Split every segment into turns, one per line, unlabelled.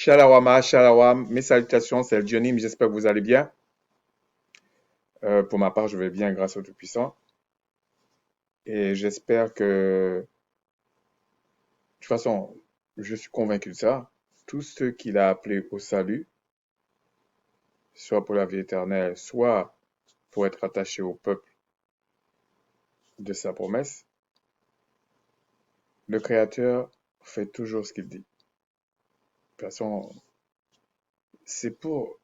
Shalawama, shalawam, mes salutations, c'est Johnny, mais j'espère que vous allez bien. Pour ma part, je vais bien grâce au Tout-Puissant. Et j'espère que, de toute façon, je suis convaincu de ça. Tous ceux qu'il a appelés au salut, soit pour la vie éternelle, soit pour être attachés au peuple de sa promesse, le Créateur fait toujours ce qu'il dit. De toute façon, c'est pour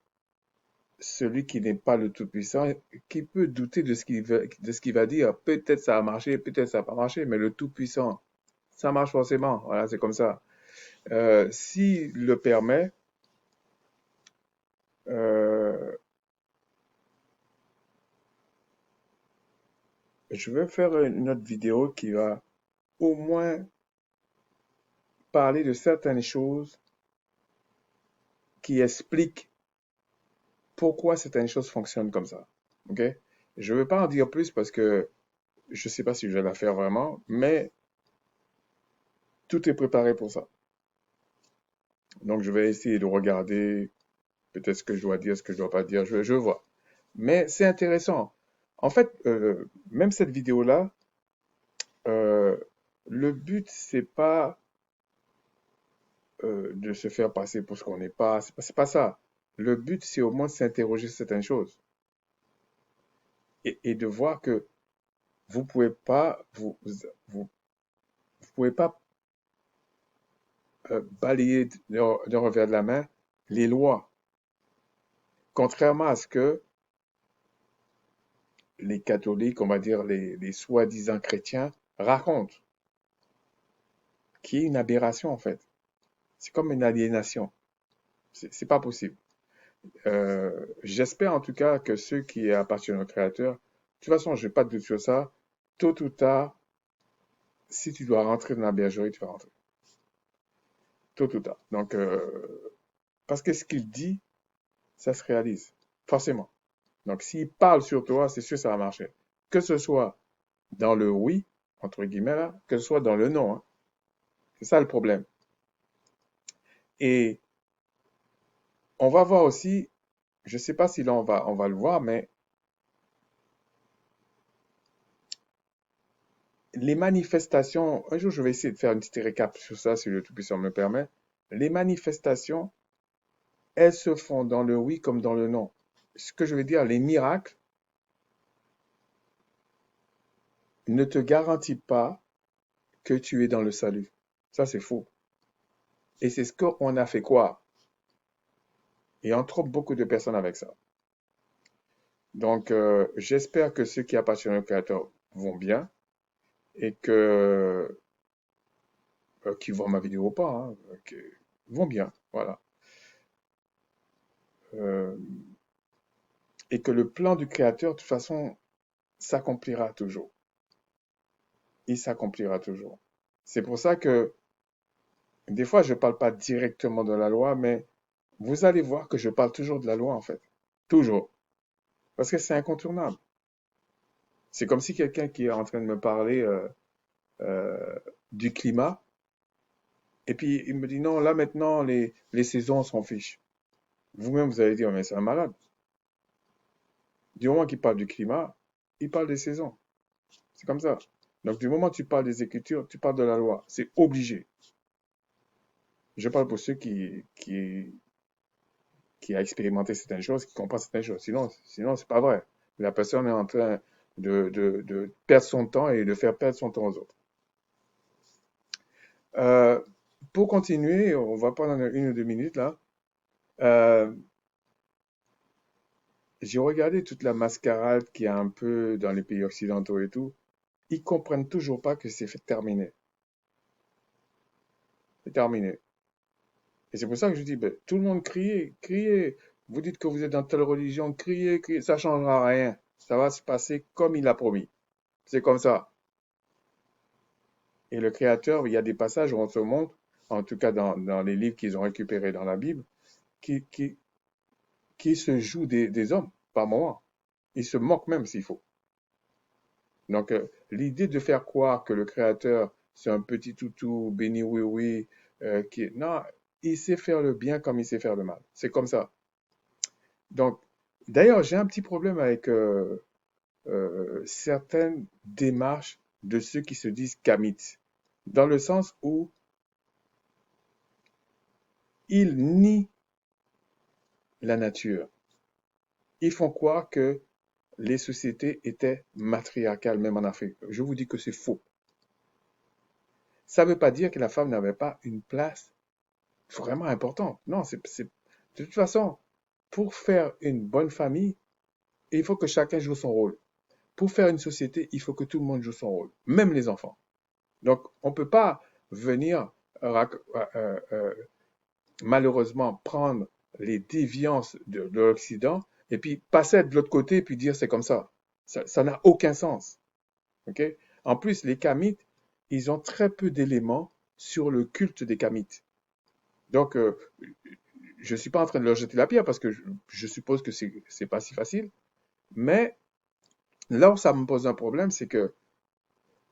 celui qui n'est pas le Tout-Puissant, qui peut douter de ce qu'il va dire. Peut-être ça a marché, peut-être ça n'a pas marché, mais le Tout-Puissant, ça marche forcément. Voilà, c'est comme ça. S'il le permet, euh, je vais faire une autre vidéo qui va au moins parler de certaines choses qui expliquent pourquoi certaines choses fonctionnent comme ça. OK? Je ne veux pas en dire plus parce que je ne sais pas si je vais la faire vraiment, mais tout est préparé pour ça. Donc, je vais essayer de regarder peut-être ce que je dois dire, ce que je dois pas dire, je vois. Mais c'est intéressant. En fait, même cette vidéo-là, euh, le but, c'est pas de se faire passer pour ce qu'on n'est pas. C'est pas ça. Le but, c'est au moins de s'interroger sur certaines choses et de voir que vous pouvez pas, vous pouvez pas balayer d'un revers de la main les lois, contrairement à ce que les catholiques, on va dire les soi-disant chrétiens, racontent, qui est une aberration en fait. C'est comme une aliénation. C'est pas possible. J'espère en tout cas que ceux qui appartiennent au Créateur, de toute façon, je n'ai pas de doute sur ça, tôt ou tard, si tu dois rentrer dans la bergerie, tu vas rentrer. Tôt ou tard. Donc, parce que ce qu'il dit, ça se réalise. Forcément. Donc, s'il parle sur toi, c'est sûr que ça va marcher. Que ce soit dans le oui, entre guillemets, là, que ce soit dans le non. Hein. C'est ça le problème. Et on va voir aussi, je ne sais pas si là on va le voir, mais les manifestations, un jour je vais essayer de faire une petite récap sur ça, si le Tout-Puissant me le permet. Les manifestations, elles se font dans le oui comme dans le non. Ce que je veux dire, les miracles ne te garantissent pas que tu es dans le salut. Ça, c'est faux. Et c'est ce qu'on a fait croire. Et on trompe beaucoup de personnes avec ça. Donc, j'espère que ceux qui appartiennent au Créateur vont bien et que, qui voient ma vidéo ou pas, hein, vont bien. Voilà. Euh, et que le plan du Créateur, de toute façon, s'accomplira toujours. Il s'accomplira toujours. C'est pour ça que des fois, je ne parle pas directement de la loi, mais vous allez voir que je parle toujours de la loi, en fait. Toujours. Parce que c'est incontournable. C'est comme si quelqu'un qui est en train de me parler euh, du climat, et puis il me dit non, là maintenant, les saisons, on s'en fiche. Vous-même, vous allez dire, mais c'est un malade. Du moment qu'il parle du climat, il parle des saisons. C'est comme ça. Donc, du moment que tu parles des Écritures, tu parles de la loi. C'est obligé. Je parle pour ceux qui a expérimenté certaines choses, qui comprend certaines choses. Sinon c'est pas vrai. La personne est en train de perdre son temps et de faire perdre son temps aux autres. Euh, pour continuer, on va prendre une ou deux minutes là. Euh, j'ai regardé toute la mascarade qu'il y a un peu dans les pays occidentaux et tout. Ils comprennent toujours pas que c'est terminé. C'est terminé. Et c'est pour ça que je dis, ben, tout le monde criez, criez. Vous dites que vous êtes dans telle religion, criez, criez. Ça changera rien. Ça va se passer comme il a promis. C'est comme ça. Et le Créateur, il y a des passages où on se montre, en tout cas dans les livres qu'ils ont récupérés dans la Bible, qui, qui, qui se jouent des hommes par moment. Ils se moquent même s'il faut. Donc, l'idée de faire croire que le Créateur, c'est un petit toutou béni oui oui, non, il sait faire le bien comme il sait faire le mal. C'est comme ça. Donc, d'ailleurs, j'ai un petit problème avec certaines démarches de ceux qui se disent kamites, dans le sens où ils nient la nature. Ils font croire que les sociétés étaient matriarcales, même en Afrique. Je vous dis que c'est faux. Ça ne veut pas dire que la femme n'avait pas une place vraiment importante. Non, de toute façon, pour faire une bonne famille, il faut que chacun joue son rôle. Pour faire une société, il faut que tout le monde joue son rôle, même les enfants. Donc, on ne peut pas venir malheureusement prendre les déviances de l'Occident et puis passer de l'autre côté et puis dire c'est comme ça. Ça n'a aucun sens. Okay? En plus, les Kamites, ils ont très peu d'éléments sur le culte des Kamites. Donc, je ne suis pas en train de leur jeter la pierre parce que je suppose que c'est pas si facile. Mais là où ça me pose un problème, c'est que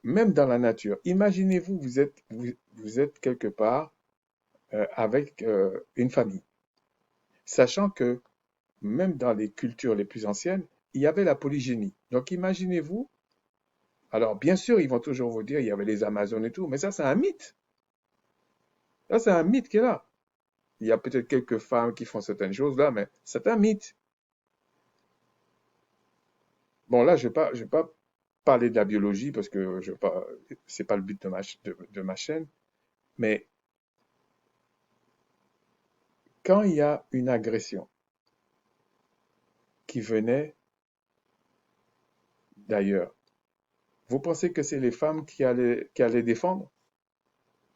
même dans la nature, imaginez-vous, vous êtes quelque part avec une famille, sachant que même dans les cultures les plus anciennes, il y avait la polygénie. Donc imaginez-vous, alors bien sûr, ils vont toujours vous dire il y avait les Amazones et tout, mais ça c'est un mythe. Ça c'est un mythe qui est là. Il y a peut-être quelques femmes qui font certaines choses là, mais c'est un mythe. Bon là, je vais pas parler de la biologie parce que je veux pas, c'est pas le but de ma chaîne, mais quand il y a une agression qui venait d'ailleurs, vous pensez que c'est les femmes qui allaient défendre?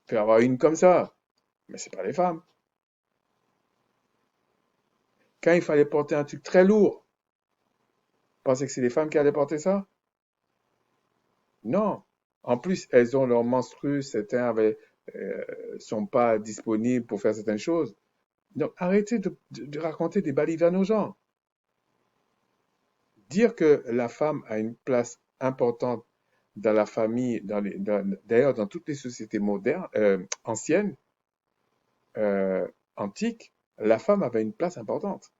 Il peut y avoir une comme ça, mais c'est pas les femmes. Quand il fallait porter un truc très lourd, vous pensez que c'est les femmes qui allaient porter ça? Non. En plus, elles ont leur menstrues, sont pas disponibles pour faire certaines choses. Donc, arrêtez de raconter des balivernes aux gens. Dire que la femme a une place importante dans la famille, d'ailleurs dans toutes les sociétés modernes, anciennes, euh, antiques, la femme avait une place importante.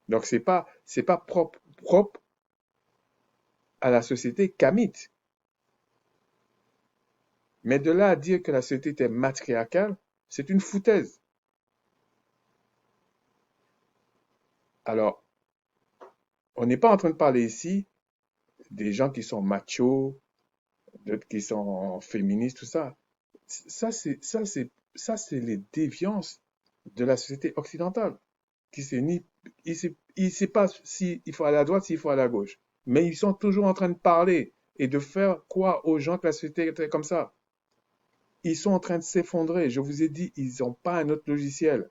Donc c'est pas propre à la société kamite. Mais de là à dire que la société était matriarcale, c'est une foutaise. Alors, on n'est pas en train de parler ici des gens qui sont machos, d'autres qui sont féministes, tout ça. Ça, c'est les déviances de la société occidentale. Qui sait ni, il sait pas s'il faut aller à droite, s'il faut aller à gauche. Mais ils sont toujours en train de parler et de faire croire aux gens que la société était comme ça. Ils sont en train de s'effondrer. Je vous ai dit, ils n'ont pas un autre logiciel.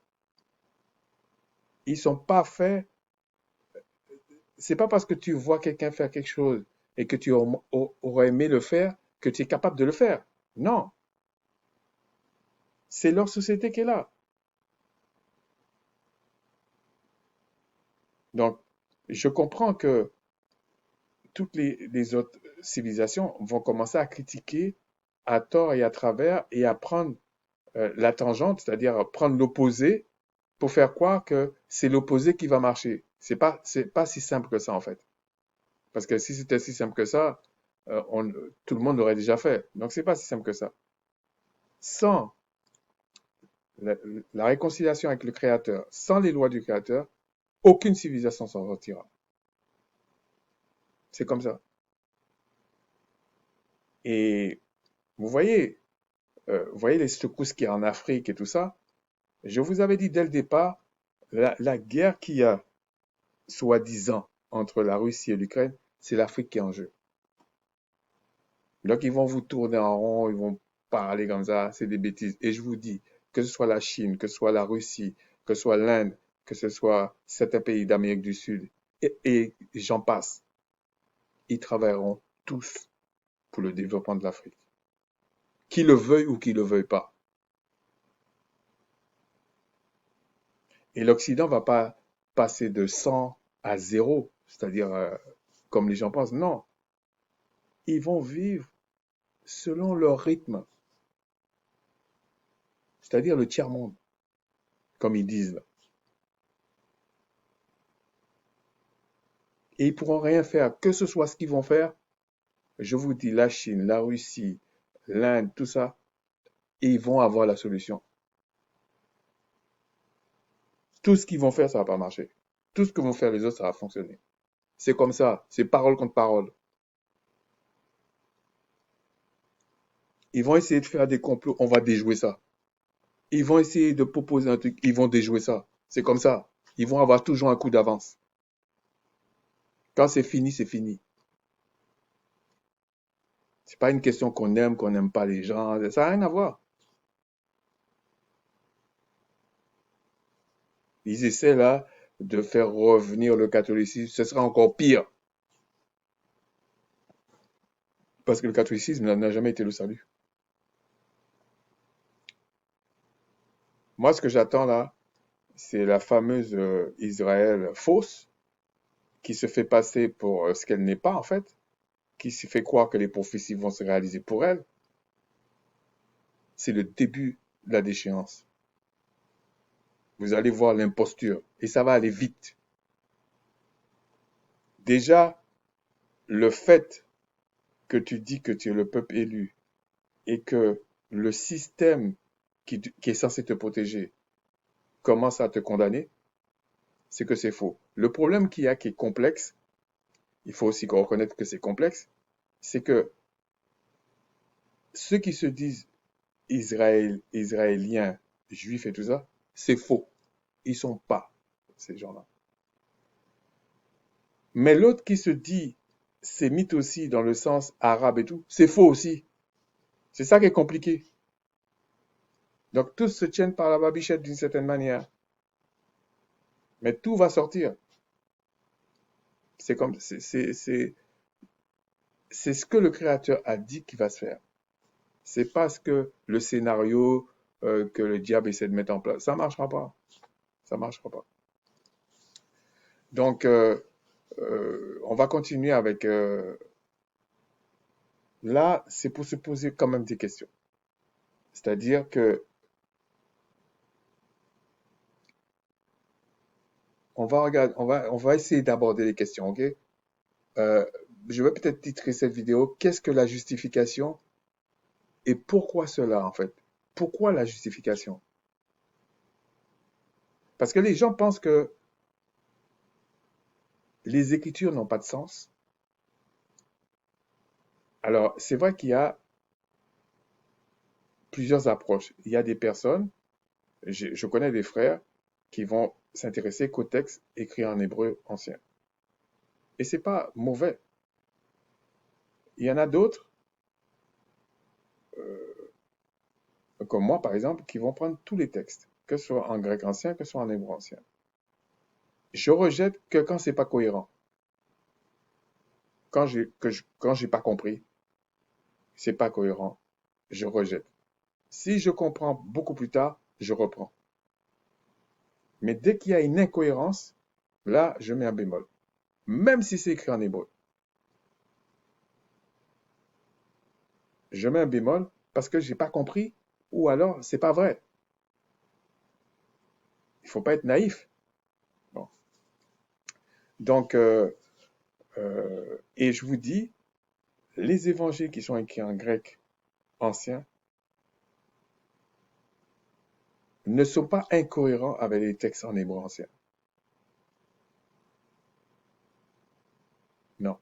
Ils sont pas faits. C'est pas parce que tu vois quelqu'un faire quelque chose et que tu aurais aimé le faire que tu es capable de le faire. Non, c'est leur société qui est là. Donc, je comprends que toutes les autres civilisations vont commencer à critiquer à tort et à travers et à prendre la tangente, c'est-à-dire à prendre l'opposé pour faire croire que c'est l'opposé qui va marcher. C'est pas si simple que ça en fait. Parce que si c'était si simple que ça, tout le monde l'aurait déjà fait. Donc c'est pas si simple que ça. Sans la, la réconciliation avec le Créateur, sans les lois du Créateur, aucune civilisation s'en sortira. C'est comme ça. Et vous voyez les secousses qu'il y a en Afrique et tout ça. Je vous avais dit dès le départ, la guerre qu'il y a, soi-disant, entre la Russie et l'Ukraine, c'est l'Afrique qui est en jeu. Donc ils vont vous tourner en rond, ils vont parler comme ça, c'est des bêtises. Et je vous dis, que ce soit la Chine, que ce soit la Russie, que ce soit l'Inde, que ce soit certains pays d'Amérique du Sud, et j'en passe, ils travailleront tous pour le développement de l'Afrique. Qui le veuille ou qui le veuille pas. Et l'Occident va pas passer de 100 à 0, c'est-à-dire comme les gens pensent. Non, ils vont vivre selon leur rythme, c'est-à-dire le tiers-monde. comme ils disent là. Et ils pourront rien faire, que ce soit ce qu'ils vont faire. Je vous dis, la Chine, la Russie, l'Inde, tout ça, ils vont avoir la solution. Tout ce qu'ils vont faire, ça va pas marcher. Tout ce que vont faire les autres, ça va fonctionner. C'est comme ça, c'est parole contre parole. Ils vont essayer de faire des complots, on va déjouer ça. Ils vont essayer de proposer un truc, ils vont déjouer ça. C'est comme ça. Ils vont avoir toujours un coup d'avance. Quand c'est fini, c'est fini. C'est pas une question qu'on n'aime pas les gens. Ça n'a rien à voir. Ils essaient là de faire revenir le catholicisme. Ce sera encore pire. Parce que le catholicisme n'a jamais été le salut. Moi, ce que j'attends là, c'est la fameuse Israël fausse qui se fait passer pour ce qu'elle n'est pas en fait, qui se fait croire que les prophéties vont se réaliser pour elle. C'est le début de la déchéance. Vous allez voir l'imposture et ça va aller vite. Déjà, le fait que tu dis que tu es le peuple élu et que le système qui est censé te protéger commence à te condamner, c'est que c'est faux. Le problème qu'il y a qui est complexe, il faut aussi reconnaître que c'est complexe, c'est que ceux qui se disent Israéliens, juifs et tout ça, c'est faux. Ils sont pas ces gens-là. Mais l'autre qui se dit sémite aussi dans le sens arabe et tout, c'est faux aussi. C'est ça qui est compliqué. Donc tous se tiennent par la babichette d'une certaine manière. Mais tout va sortir. C'est comme, c'est ce que le Créateur a dit qu'il va se faire. C'est pas ce que le scénario que le diable essaie de mettre en place. Ça marchera pas. Ça marchera pas. Donc, on va continuer avec... là, c'est pour se poser quand même des questions. C'est-à-dire que on va essayer d'aborder les questions, ok? Euh, je vais peut-être titrer cette vidéo Qu'est-ce que la justification et pourquoi cela en fait? Pourquoi la justification? Parce que les gens pensent que les écritures n'ont pas de sens. Alors, c'est vrai qu'il y a plusieurs approches. Il y a des personnes, je connais des frères qui vont s'intéresser qu'au texte écrit en hébreu ancien. Et c'est pas mauvais. Il y en a d'autres, comme moi par exemple, qui vont prendre tous les textes, que ce soit en grec ancien, que ce soit en hébreu ancien. Je rejette que quand c'est pas cohérent, quand j'ai pas compris, c'est pas cohérent, je rejette. Si je comprends beaucoup plus tard, je reprends. Mais dès qu'il y a une incohérence, là, je mets un bémol. Même si c'est écrit en hébreu. Je mets un bémol parce que j'ai pas compris ou alors c'est pas vrai. Il faut pas être naïf. Bon. Donc, et je vous dis, les évangiles qui sont écrits en grec ancien ne sont pas incohérents avec les textes en hébreu ancien. Non.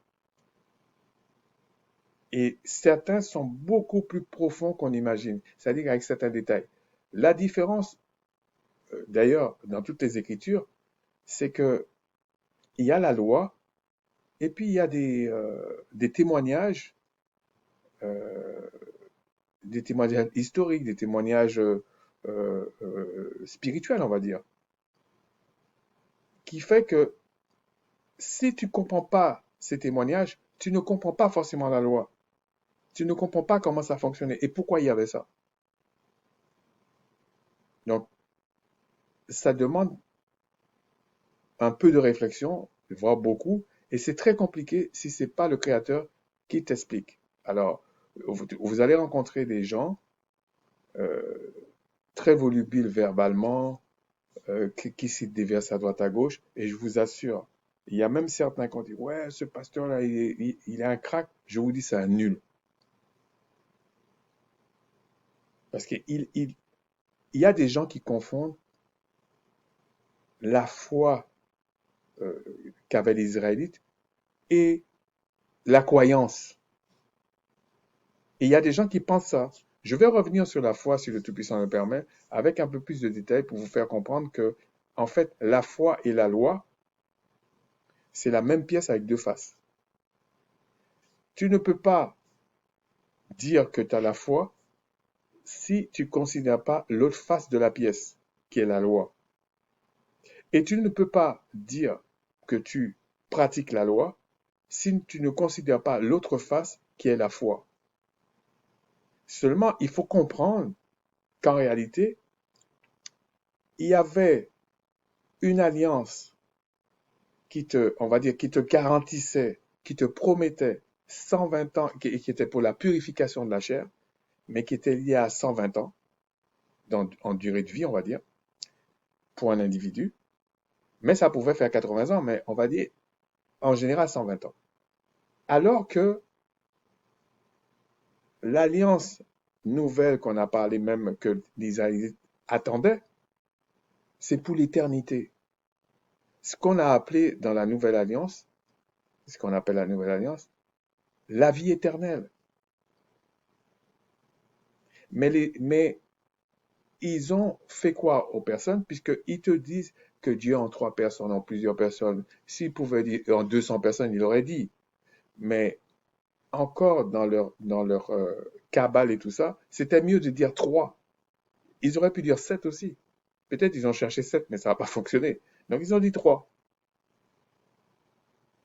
Et certains sont beaucoup plus profonds qu'on imagine, c'est-à-dire avec certains détails. La différence, d'ailleurs, dans toutes les Écritures, c'est que il y a la loi et puis il y a euh, des témoignages historiques, des témoignages spirituels, on va dire, qui fait que si tu ne comprends pas ces témoignages, tu ne comprends pas forcément la loi. Tu ne comprends pas comment ça fonctionnait et pourquoi il y avait ça. Donc, ça demande un peu de réflexion, voire beaucoup, et c'est très compliqué si c'est pas le créateur qui t'explique. Alors, vous allez rencontrer des gens euh, très volubiles verbalement, qui se déversent à droite à gauche. Et je vous assure, il y a même certains qui ont dit, ouais, ce pasteur-là, il est un crack. Je vous dis, c'est un nul. Parce qu'il y a des gens qui confondent la foi euh, qu'avaient les Israélites et la croyance. Et il y a des gens qui pensent ça. Je vais revenir sur la foi, si le Tout-Puissant le permet, avec un peu plus de détails pour vous faire comprendre que, en fait, la foi et la loi, c'est la même pièce avec deux faces. Tu ne peux pas dire que tu as la foi si tu ne considères pas l'autre face de la pièce, qui est la loi. Et tu ne peux pas dire que tu pratiques la loi si tu ne considères pas l'autre face, qui est la foi. Seulement, il faut comprendre qu'en réalité, il y avait une alliance qui te, on va dire, qui te garantissait, qui te promettait 120 ans, qui était pour la purification de la chair, mais qui était liée à 120 ans en durée de vie, on va dire, pour un individu. Mais ça pouvait faire 80 ans, mais on va dire en général 120 ans. Alors que l'alliance nouvelle qu'on a parlé même que les Israélites attendaient, c'est pour l'éternité. Ce qu'on a appelé dans la nouvelle alliance, ce qu'on appelle la nouvelle alliance, la vie éternelle. Mais ils ont fait quoi aux personnes? Puisqu'ils te disent que Dieu en trois personnes, en plusieurs personnes. S'ils pouvaient dire en 200 personnes, il aurait dit. Mais encore dans leur cabale et tout ça, c'était mieux de dire trois. Ils auraient pu dire sept aussi. Peut-être ils ont cherché sept, mais ça n'a pas fonctionné. Donc ils ont dit trois.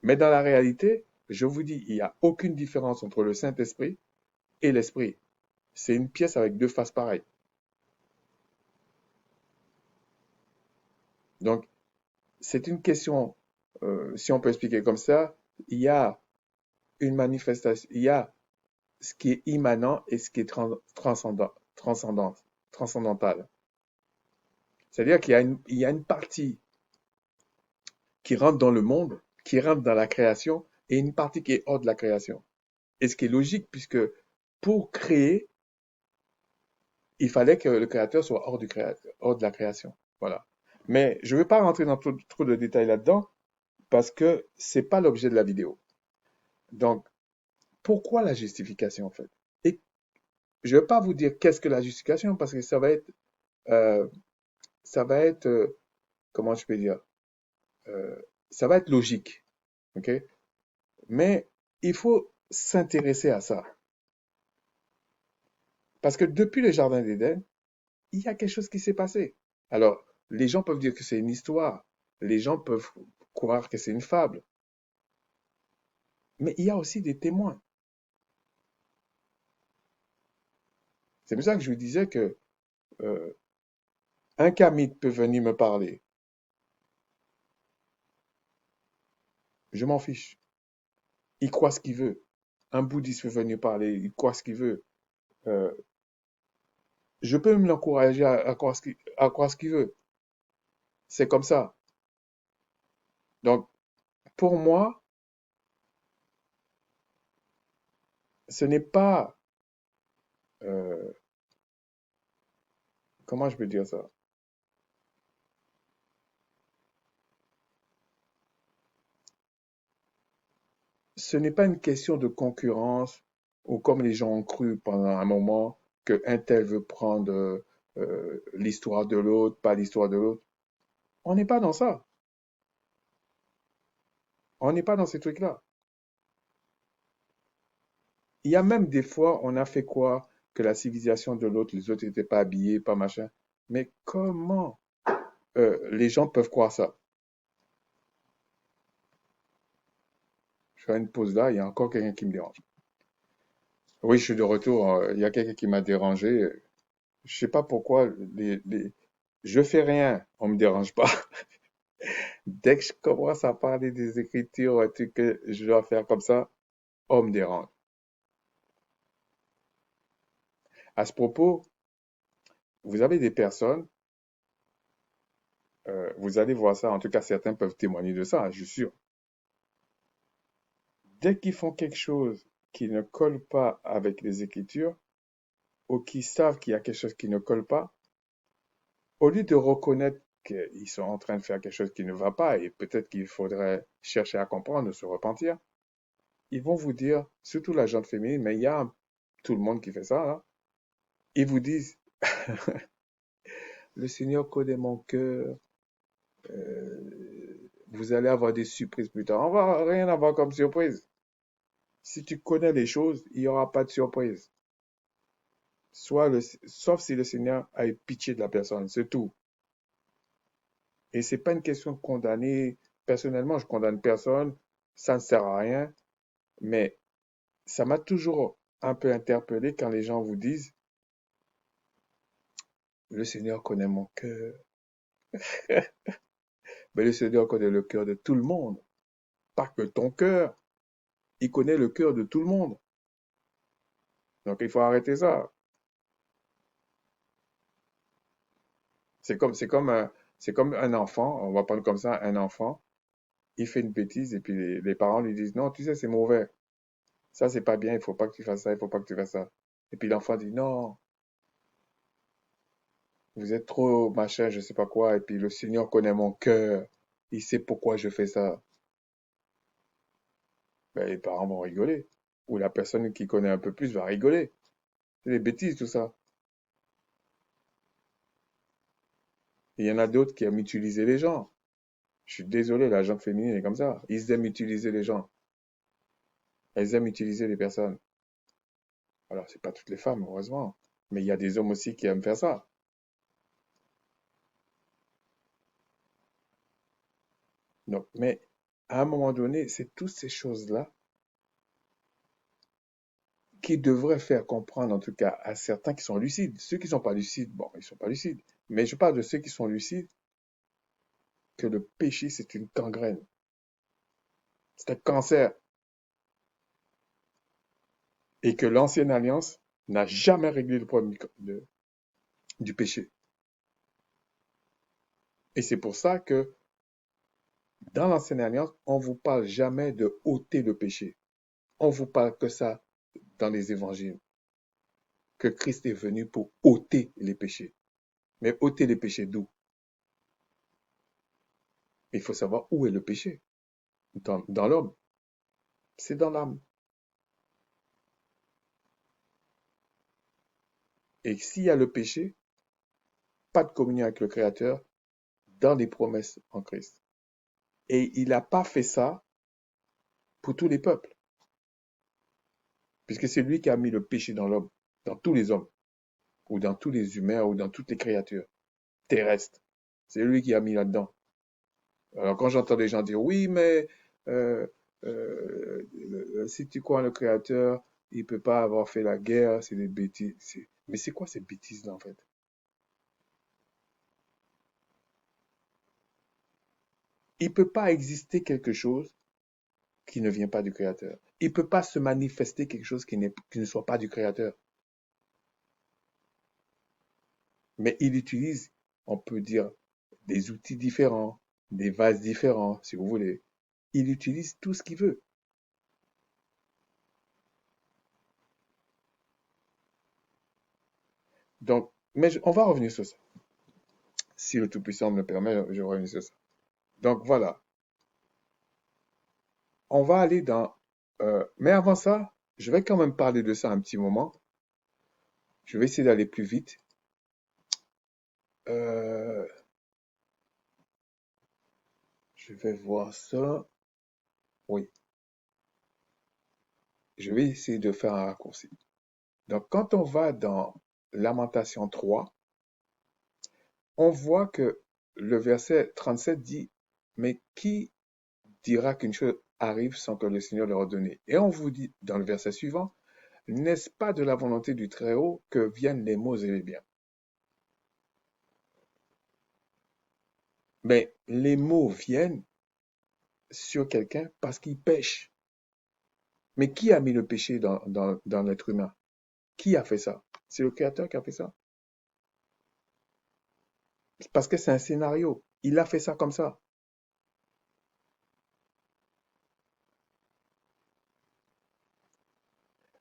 Mais dans la réalité, je vous dis, il n'y a aucune différence entre le Saint-Esprit et l'Esprit. C'est une pièce avec deux faces pareilles. Donc, c'est une question, si on peut expliquer comme ça, il y a une manifestation, il y a ce qui est immanent et ce qui est transcendantal. C'est-à-dire qu'il y a une partie qui rentre dans le monde, qui rentre dans la création, et une partie qui est hors de la création. Et ce qui est logique, puisque pour créer, il fallait que le créateur soit hors de la création. Voilà. Mais je ne vais pas rentrer dans trop de détails là-dedans, parce que c'est pas l'objet de la vidéo. Donc, pourquoi la justification, en fait? Et je ne vais pas vous dire qu'est-ce que la justification, parce que euh, ça va être, comment je peux dire, euh, ça va être logique, ok? Mais il faut s'intéresser à ça. Parce que depuis le Jardin d'Éden, il y a quelque chose qui s'est passé. Alors, les gens peuvent dire que c'est une histoire. Les gens peuvent croire que c'est une fable. Mais il y a aussi des témoins. C'est pour ça que je vous disais que euh, un kamite peut venir me parler. Je m'en fiche. Il croit ce qu'il veut. Un bouddhiste peut venir parler. Il croit ce qu'il veut. Euh, je peux me l'encourager à croire ce qu'il veut. C'est comme ça. Donc, pour moi, ce n'est pas, euh, comment je peux dire ça? Ce n'est pas une question de concurrence ou comme les gens ont cru pendant un moment que un tel veut prendre l'histoire de l'autre, pas l'histoire de l'autre. On n'est pas dans ça. On n'est pas dans ces trucs-là. Il y a même des fois, on a fait quoi? Que la civilisation de l'autre, les autres n'étaient pas habillés, pas machin. Mais comment les gens peuvent croire ça? Je fais une pause là, il y a encore quelqu'un qui me dérange. Oui, je suis de retour. Il y a quelqu'un qui m'a dérangé. Je sais pas pourquoi je fais rien, on me dérange pas. Dès que je commence à parler des écritures, un truc que je dois faire comme ça, on me dérange. À ce propos, vous avez des personnes Vous allez voir ça, en tout cas certains peuvent témoigner de ça, je suis sûr. Dès qu'ils font quelque chose qui ne colle pas avec les Écritures, ou qui savent qu'il y a quelque chose qui ne colle pas, au lieu de reconnaître qu'ils sont en train de faire quelque chose qui ne va pas et peut-être qu'il faudrait chercher à comprendre, se repentir, ils vont vous dire, surtout la gente féminine, mais il y a tout le monde qui fait ça, hein, ils vous disent, le Seigneur connaît mon cœur, vous allez avoir des surprises plus tard. On va rien avoir comme surprise. Si tu connais les choses, il n'y aura pas de surprise. Sauf si le Seigneur a eu pitié de la personne, c'est tout. Et c'est pas une question de condamner. Personnellement, je condamne personne, ça ne sert à rien, mais ça m'a toujours un peu interpellé quand les gens vous disent, le Seigneur connaît mon cœur. Mais le Seigneur connaît le cœur de tout le monde, pas que ton cœur. Il connaît le cœur de tout le monde. Donc il faut arrêter ça. C'est comme un enfant, on va prendre comme ça un enfant, il fait une bêtise et puis les parents lui disent non, tu sais, c'est mauvais. Ça, c'est pas bien, il faut pas que tu fasses ça, il faut pas que tu fasses ça. Et puis l'enfant dit non, vous êtes trop machin, je sais pas quoi. Et puis le Seigneur connaît mon cœur, il sait pourquoi je fais ça. Ben, les parents vont rigoler. Ou la personne qui connaît un peu plus va rigoler. C'est des bêtises tout ça. Et il y en a d'autres qui aiment utiliser les gens. Je suis désolé, la gente féminine est comme ça. Ils aiment utiliser les gens. Elles aiment utiliser les personnes. Alors, c'est pas toutes les femmes, heureusement. Mais il y a des hommes aussi qui aiment faire ça. Donc, mais à un moment donné, c'est toutes ces choses-là qui devraient faire comprendre, en tout cas, à certains qui sont lucides. Ceux qui ne sont pas lucides, bon, ils ne sont pas lucides. Mais je parle de ceux qui sont lucides, que le péché, c'est une gangrène. C'est un cancer. Et que l'ancienne alliance n'a jamais réglé le problème du péché. Et c'est pour ça que dans l'ancienne alliance, on ne vous parle jamais de ôter le péché. On vous parle que ça dans les évangiles, que Christ est venu pour ôter les péchés. Mais ôter les péchés d'où? Il faut savoir où est le péché. Dans l'homme, c'est dans l'âme. Et s'il y a le péché, pas de communion avec le Créateur dans les promesses en Christ. Et il n'a pas fait ça pour tous les peuples, puisque c'est lui qui a mis le péché dans l'homme, dans tous les hommes, ou dans tous les humains, ou dans toutes les créatures terrestres. C'est lui qui a mis là-dedans. Alors quand j'entends des gens dire oui, mais euh, si tu crois en le Créateur, il ne peut pas avoir fait la guerre, c'est des bêtises. Mais c'est quoi ces bêtises-là en fait? Il ne peut pas exister quelque chose qui ne vient pas du Créateur. Il ne peut pas se manifester quelque chose qui ne soit pas du Créateur. Mais il utilise, on peut dire, des outils différents, des vases différents, si vous voulez. Il utilise tout ce qu'il veut. Donc, mais on va revenir sur ça. Si le Tout-Puissant me le permet, je reviens sur ça. Donc voilà, on va aller dans... mais avant ça, je vais quand même parler de ça un petit moment. Je vais essayer d'aller plus vite. Euh, je vais voir ça. Oui, je vais essayer de faire un raccourci. Donc quand on va dans Lamentation 3, on voit que le verset 37 dit, mais qui dira qu'une chose arrive sans que le Seigneur leur ordonne? Et on vous dit dans le verset suivant, n'est-ce pas de la volonté du Très-Haut que viennent les maux et les biens? Mais les maux viennent sur quelqu'un parce qu'il pêche. Mais qui a mis le péché dans l'être humain? Qui a fait ça? C'est le Créateur qui a fait ça. Parce que c'est un scénario. Il a fait ça comme ça.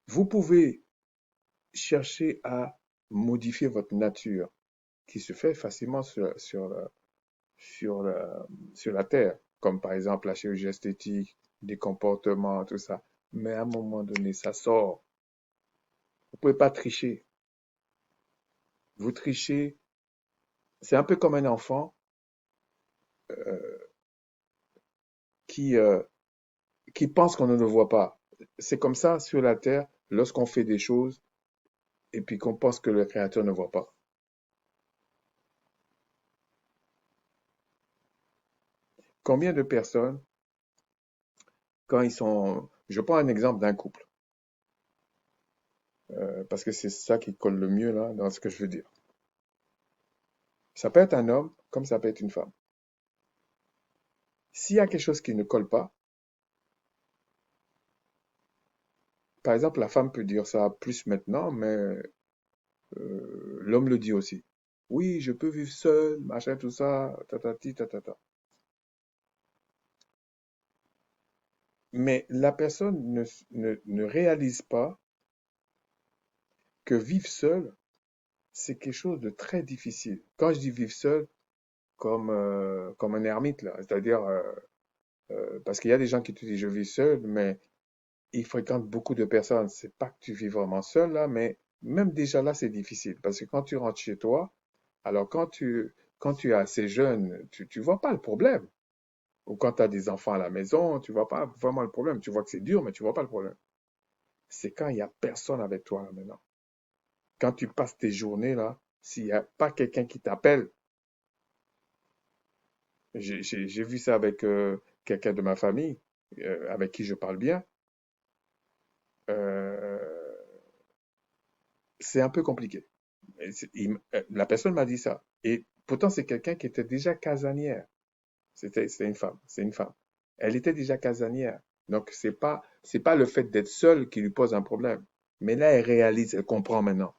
Vous pouvez chercher à modifier votre nature, qui se fait facilement sur, la, sur la Terre, comme par exemple la chirurgie esthétique, des comportements, tout ça. Mais à un moment donné, ça sort. Vous pouvez pas tricher. Vous trichez, c'est un peu comme un enfant euh, qui, euh, qui pense qu'on ne le voit pas. C'est comme ça sur la Terre lorsqu'on fait des choses et puis qu'on pense que le Créateur ne voit pas. Combien de personnes, quand ils sont... Je prends un exemple d'un couple, parce que c'est ça qui colle le mieux là dans ce que je veux dire. Ça peut être un homme comme ça peut être une femme. S'il y a quelque chose qui ne colle pas, par exemple, la femme peut dire ça plus maintenant, mais l'homme le dit aussi. Oui, je peux vivre seul, machin, tout ça, tatati, tatata. Mais la personne ne réalise pas que vivre seul, c'est quelque chose de très difficile. Quand je dis vivre seul, comme un ermite, là, c'est-à-dire, parce qu'il y a des gens qui te disent je vis seul, mais ils fréquentent beaucoup de personnes. C'est pas que tu vis vraiment seul, là, mais même déjà là, c'est difficile. Parce que quand tu rentres chez toi, alors quand tu es assez jeune, tu vois pas le problème. Ou quand tu as des enfants à la maison, tu vois pas vraiment le problème. Tu vois que c'est dur, mais tu vois pas le problème. C'est quand il y a personne avec toi, là, maintenant. Quand tu passes tes journées, là, s'il n'y a pas quelqu'un qui t'appelle, j'ai vu ça avec quelqu'un de ma famille, avec qui je parle bien, euh, c'est un peu compliqué. La personne m'a dit ça. Et pourtant, c'est quelqu'un qui était déjà casanière. C'était une femme. C'est une femme. Elle était déjà casanière. Donc, c'est pas le fait d'être seule qui lui pose un problème. Mais là, elle réalise, elle comprend maintenant.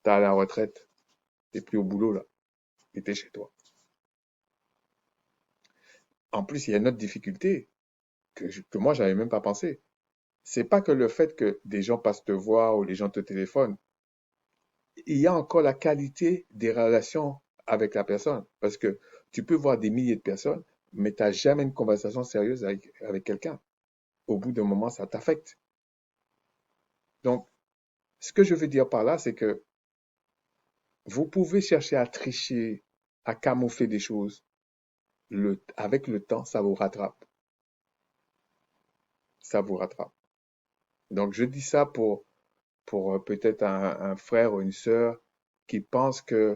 T'es à la retraite. T'es plus au boulot, là. Et t'es chez toi. En plus, il y a une autre difficulté que moi, j'avais même pas pensé. C'est pas que le fait que des gens passent te voir ou les gens te téléphonent. Il y a encore la qualité des relations avec la personne. Parce que tu peux voir des milliers de personnes, mais tu n'as jamais une conversation sérieuse avec quelqu'un. Au bout d'un moment, ça t'affecte. Donc, ce que je veux dire par là, c'est que vous pouvez chercher à tricher, à camoufler des choses. Avec le temps, ça vous rattrape. Ça vous rattrape. Donc, je dis ça pour peut-être un frère ou une sœur qui pense euh,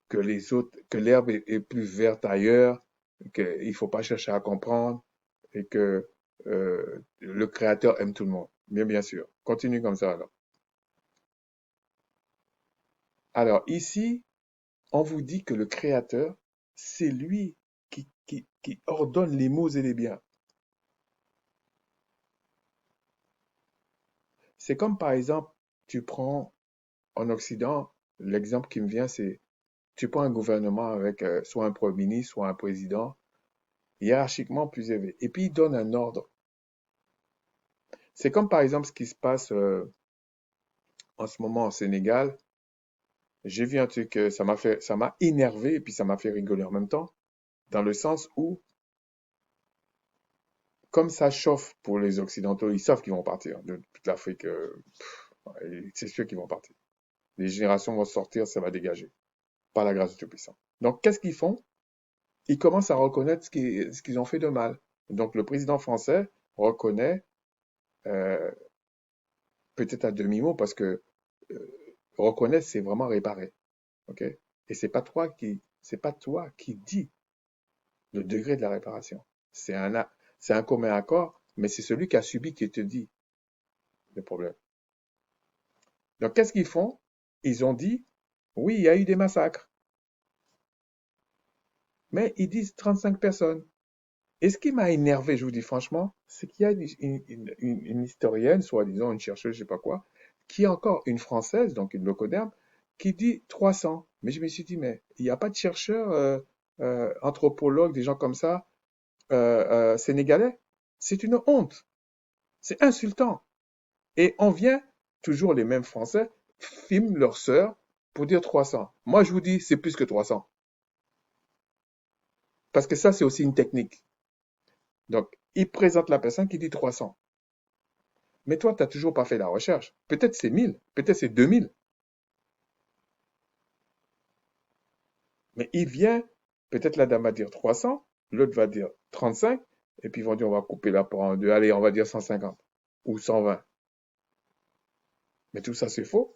que les autres, que l'herbe est plus verte ailleurs, qu'il ne faut pas chercher à comprendre et que le Créateur aime tout le monde. Bien sûr. Continue comme ça alors. Alors ici, on vous dit que le Créateur, c'est lui qui ordonne les maux et les biens. C'est comme par exemple, tu prends en Occident, l'exemple qui me vient, c'est tu prends un gouvernement avec soit un premier ministre, soit un président, hiérarchiquement plus élevé, et puis il donne un ordre. C'est comme par exemple ce qui se passe en ce moment au Sénégal. J'ai vu un truc, ça m'a énervé et puis ça m'a fait rigoler en même temps, dans le sens où, comme ça chauffe pour les Occidentaux, ils savent qu'ils vont partir de toute l'Afrique. C'est sûr qu'ils vont partir. Les générations vont sortir, ça va dégager. Par la grâce du Tout-Puissant. Donc, qu'est-ce qu'ils font? Ils commencent à reconnaître ce qu'ils ont fait de mal. Donc, le président français reconnaît, euh, peut-être à demi-mot, parce que reconnaître, c'est vraiment réparer. OK? Et c'est pas toi qui dis le degré de la réparation. C'est un commun accord, mais c'est celui qui a subi qui te dit le problème. Donc, qu'est-ce qu'ils font? Ils ont dit, oui, il y a eu des massacres, mais ils disent 35 personnes. Et ce qui m'a énervé, je vous dis franchement, c'est qu'il y a une historienne, soit disant une chercheuse, je sais pas quoi, qui est encore une Française, donc une locoderme, qui dit 300. Mais je me suis dit, mais il n'y a pas de chercheurs, anthropologues, des gens comme ça, sénégalais. C'est une honte. C'est insultant. Et on vient, toujours les mêmes Français, filment leur sœur pour dire 300. Moi, je vous dis, c'est plus que 300. Parce que ça, c'est aussi une technique. Donc, ils présentent la personne qui dit 300. Mais toi, tu n'as toujours pas fait la recherche. Peut-être c'est 1000, peut-être c'est 2000. Mais il vient, peut-être la dame va dire 300, l'autre va dire 35, et puis ils vont dire on va couper la part en deux. Allez, on va dire 150 ou 120. Mais tout ça, c'est faux.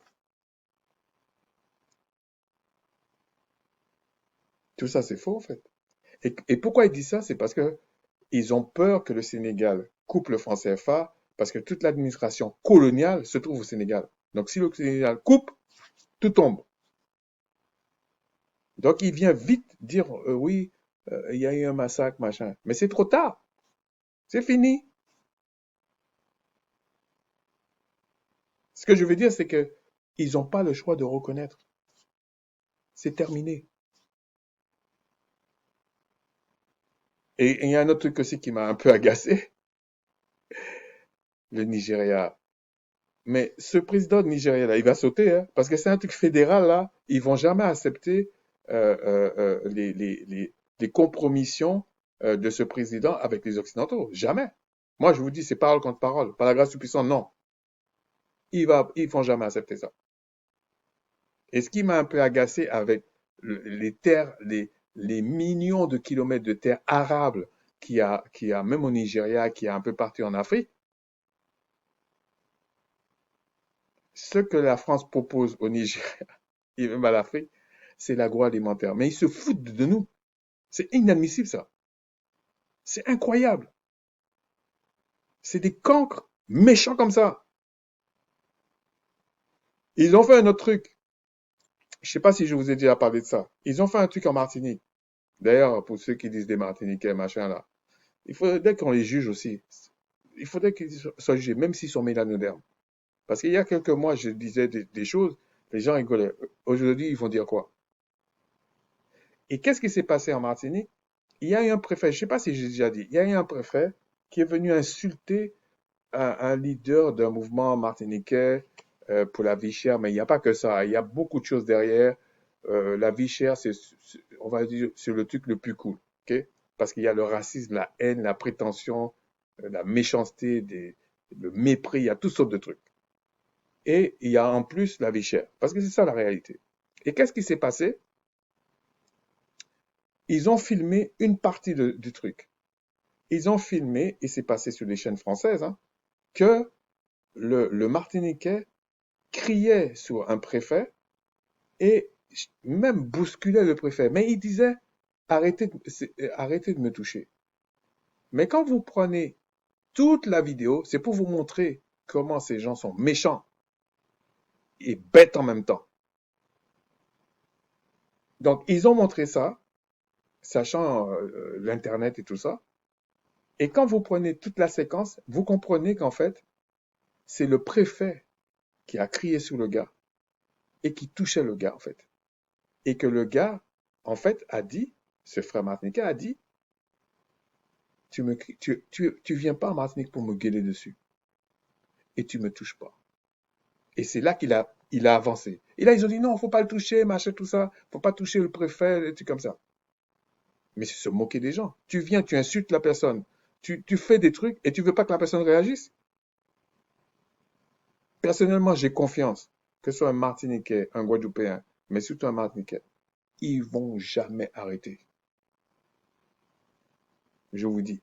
Tout ça, c'est faux, en fait. Et pourquoi ils disent ça? C'est parce que ils ont peur que le Sénégal coupe le franc CFA, parce que toute l'administration coloniale se trouve au Sénégal. Donc, si le Sénégal coupe, tout tombe. Donc, il vient vite dire, oui, il y a eu un massacre, machin. Mais c'est trop tard. C'est fini. Ce que je veux dire, c'est que ils n'ont pas le choix de reconnaître. C'est terminé. Et il y a un autre truc aussi qui m'a un peu agacé, le Nigeria. Mais ce président de Nigeria, là, il va sauter, hein, parce que c'est un truc fédéral, là. Ils vont jamais accepter les compromissions de ce président avec les Occidentaux. Jamais. Moi, je vous dis, c'est parole contre parole. Par la grâce du puissant, non. Ils vont jamais accepter ça. Et ce qui m'a un peu agacé avec les terres, les millions de kilomètres de terres arables qu'il y a même au Nigeria, qu'il y a un peu partout en Afrique, ce que la France propose au Nigeria et même à l'Afrique, c'est l'agroalimentaire. Mais ils se foutent de nous. C'est inadmissible, ça. C'est incroyable. C'est des cancres méchants comme ça. Ils ont fait un autre truc. Je sais pas si je vous ai déjà parlé de ça. Ils ont fait un truc en Martinique. D'ailleurs, pour ceux qui disent des Martiniquais, machin là, il faudrait qu'on les juge aussi. Il faudrait qu'ils soient jugés, même s'ils sont mélanodermes. Parce qu'il y a quelques mois, je disais des choses, les gens rigolaient. Aujourd'hui, ils vont dire quoi? Et qu'est-ce qui s'est passé en Martinique? Il y a eu un préfet, je ne sais pas si j'ai déjà dit, il y a eu un préfet qui est venu insulter un leader d'un mouvement martiniquais pour la vie chère, mais il n'y a pas que ça, il y a beaucoup de choses derrière. La vie chère, on va dire, c'est le truc le plus cool, ok? Parce qu'il y a le racisme, la haine, la prétention, la méchanceté, le mépris, il y a toutes sortes de trucs. Et il y a en plus la vie chère, parce que c'est ça la réalité. Et qu'est-ce qui s'est passé? Ils ont filmé une partie du truc. Ils ont filmé, et c'est passé sur les chaînes françaises, hein, que le Martiniquais criait sur un préfet et même bousculait le préfet. Mais il disait, arrêtez de me toucher. Mais quand vous prenez toute la vidéo, c'est pour vous montrer comment ces gens sont méchants et bêtes en même temps. Donc, ils ont montré ça, sachant l'Internet et tout ça. Et quand vous prenez toute la séquence, vous comprenez qu'en fait, c'est le préfet qui a crié sur le gars et qui touchait le gars, en fait. Et que le gars, en fait, a dit, ce frère martiniquais a dit, tu viens pas en Martinique pour me gueuler dessus. Et tu me touches pas. Et c'est là il a avancé. Et là, ils ont dit, non, faut pas le toucher, machin, tout ça. Faut pas toucher le préfet, des trucs comme ça. Mais c'est se moquer des gens. Tu viens, tu insultes la personne. Tu fais des trucs et tu veux pas que la personne réagisse. Personnellement, j'ai confiance, que ce soit un Martiniquais, un Guadeloupéen, mais surtout un Martiniquais. Ils vont jamais arrêter. Je vous dis.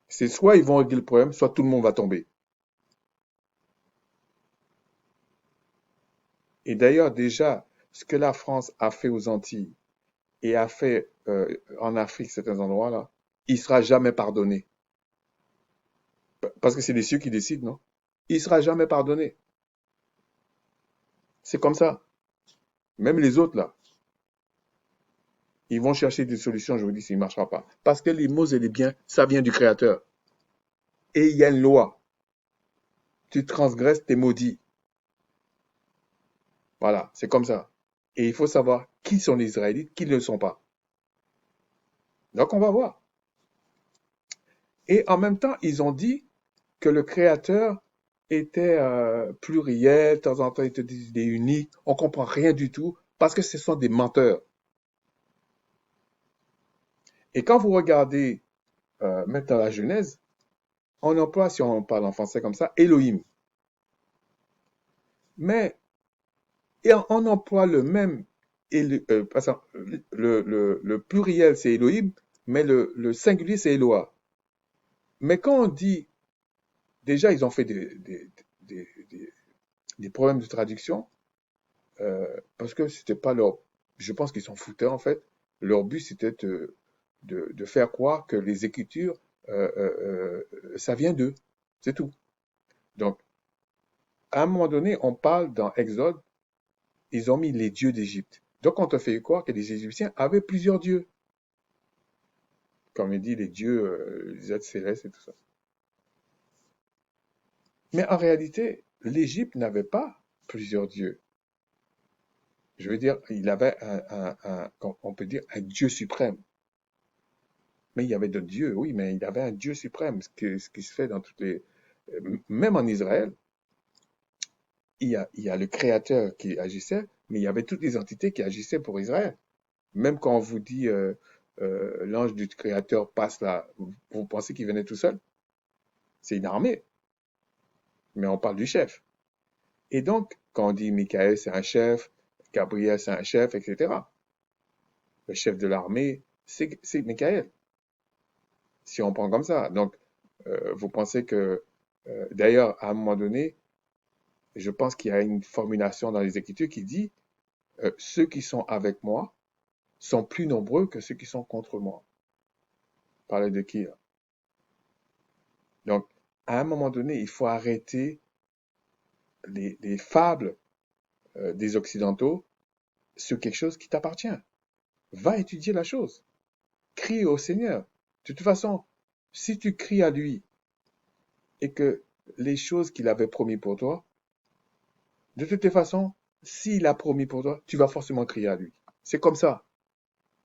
C'est soit ils vont régler le problème, soit tout le monde va tomber. Et d'ailleurs, déjà, ce que la France a fait aux Antilles et a fait en Afrique, certains endroits-là, il sera jamais pardonné. Parce que c'est les cieux qui décident, non? Il sera jamais pardonné. C'est comme ça. Même les autres, là, ils vont chercher des solutions, je vous dis, ça ne marchera pas. Parce que les mots et les biens, ça vient du Créateur. Et il y a une loi. Tu transgresses, t'es maudit. Voilà, c'est comme ça. Et il faut savoir qui sont les Israélites, qui ne le sont pas. Donc on va voir. Et en même temps, ils ont dit que le Créateur était pluriel, de temps en temps ils te disent il est unique, on comprend rien du tout, parce que ce sont des menteurs. Et quand vous regardez même dans la Genèse, on emploie, si on parle en français comme ça, Elohim. Mais et on emploie le même, parce que le pluriel c'est Elohim, mais le singulier c'est Eloah. Mais quand on dit, déjà ils ont fait des- des problèmes de traduction, parce que c'était pas leur, je pense qu'ils s'en foutaient en fait. Leur but c'était de faire croire que les Écritures, ça vient d'eux, c'est tout. Donc à un moment donné, on parle dans Exode, ils ont mis les dieux d'Égypte. Donc on te fait croire que les Égyptiens avaient plusieurs dieux, comme il dit les dieux, les êtres célestes et tout ça. Mais en réalité, l'Égypte n'avait pas plusieurs dieux. Je veux dire, il avait on peut dire, un dieu suprême. Mais il y avait d'autres dieux, oui, mais il y avait un dieu suprême, ce qui se fait dans toutes les... Même en Israël, il y a le créateur qui agissait, mais il y avait toutes les entités qui agissaient pour Israël. Même quand on vous dit l'ange du créateur passe là, vous pensez qu'il venait tout seul? C'est une armée, mais on parle du chef. Et donc, quand on dit Michael c'est un chef, Gabriel c'est un chef, etc., le chef de l'armée, c'est Michael, si on prend comme ça. Donc, vous pensez que, d'ailleurs, à un moment donné, je pense qu'il y a une formulation dans les Écritures qui dit ceux qui sont avec moi sont plus nombreux que ceux qui sont contre moi. Parler de qui là? Donc, à un moment donné, il faut arrêter les fables des Occidentaux sur quelque chose qui t'appartient. Va étudier la chose. Crie au Seigneur. De toute façon, si tu cries à lui et que les choses qu'il avait promis pour toi, de toutes les façons, s'il a promis pour toi, tu vas forcément crier à lui. C'est comme ça.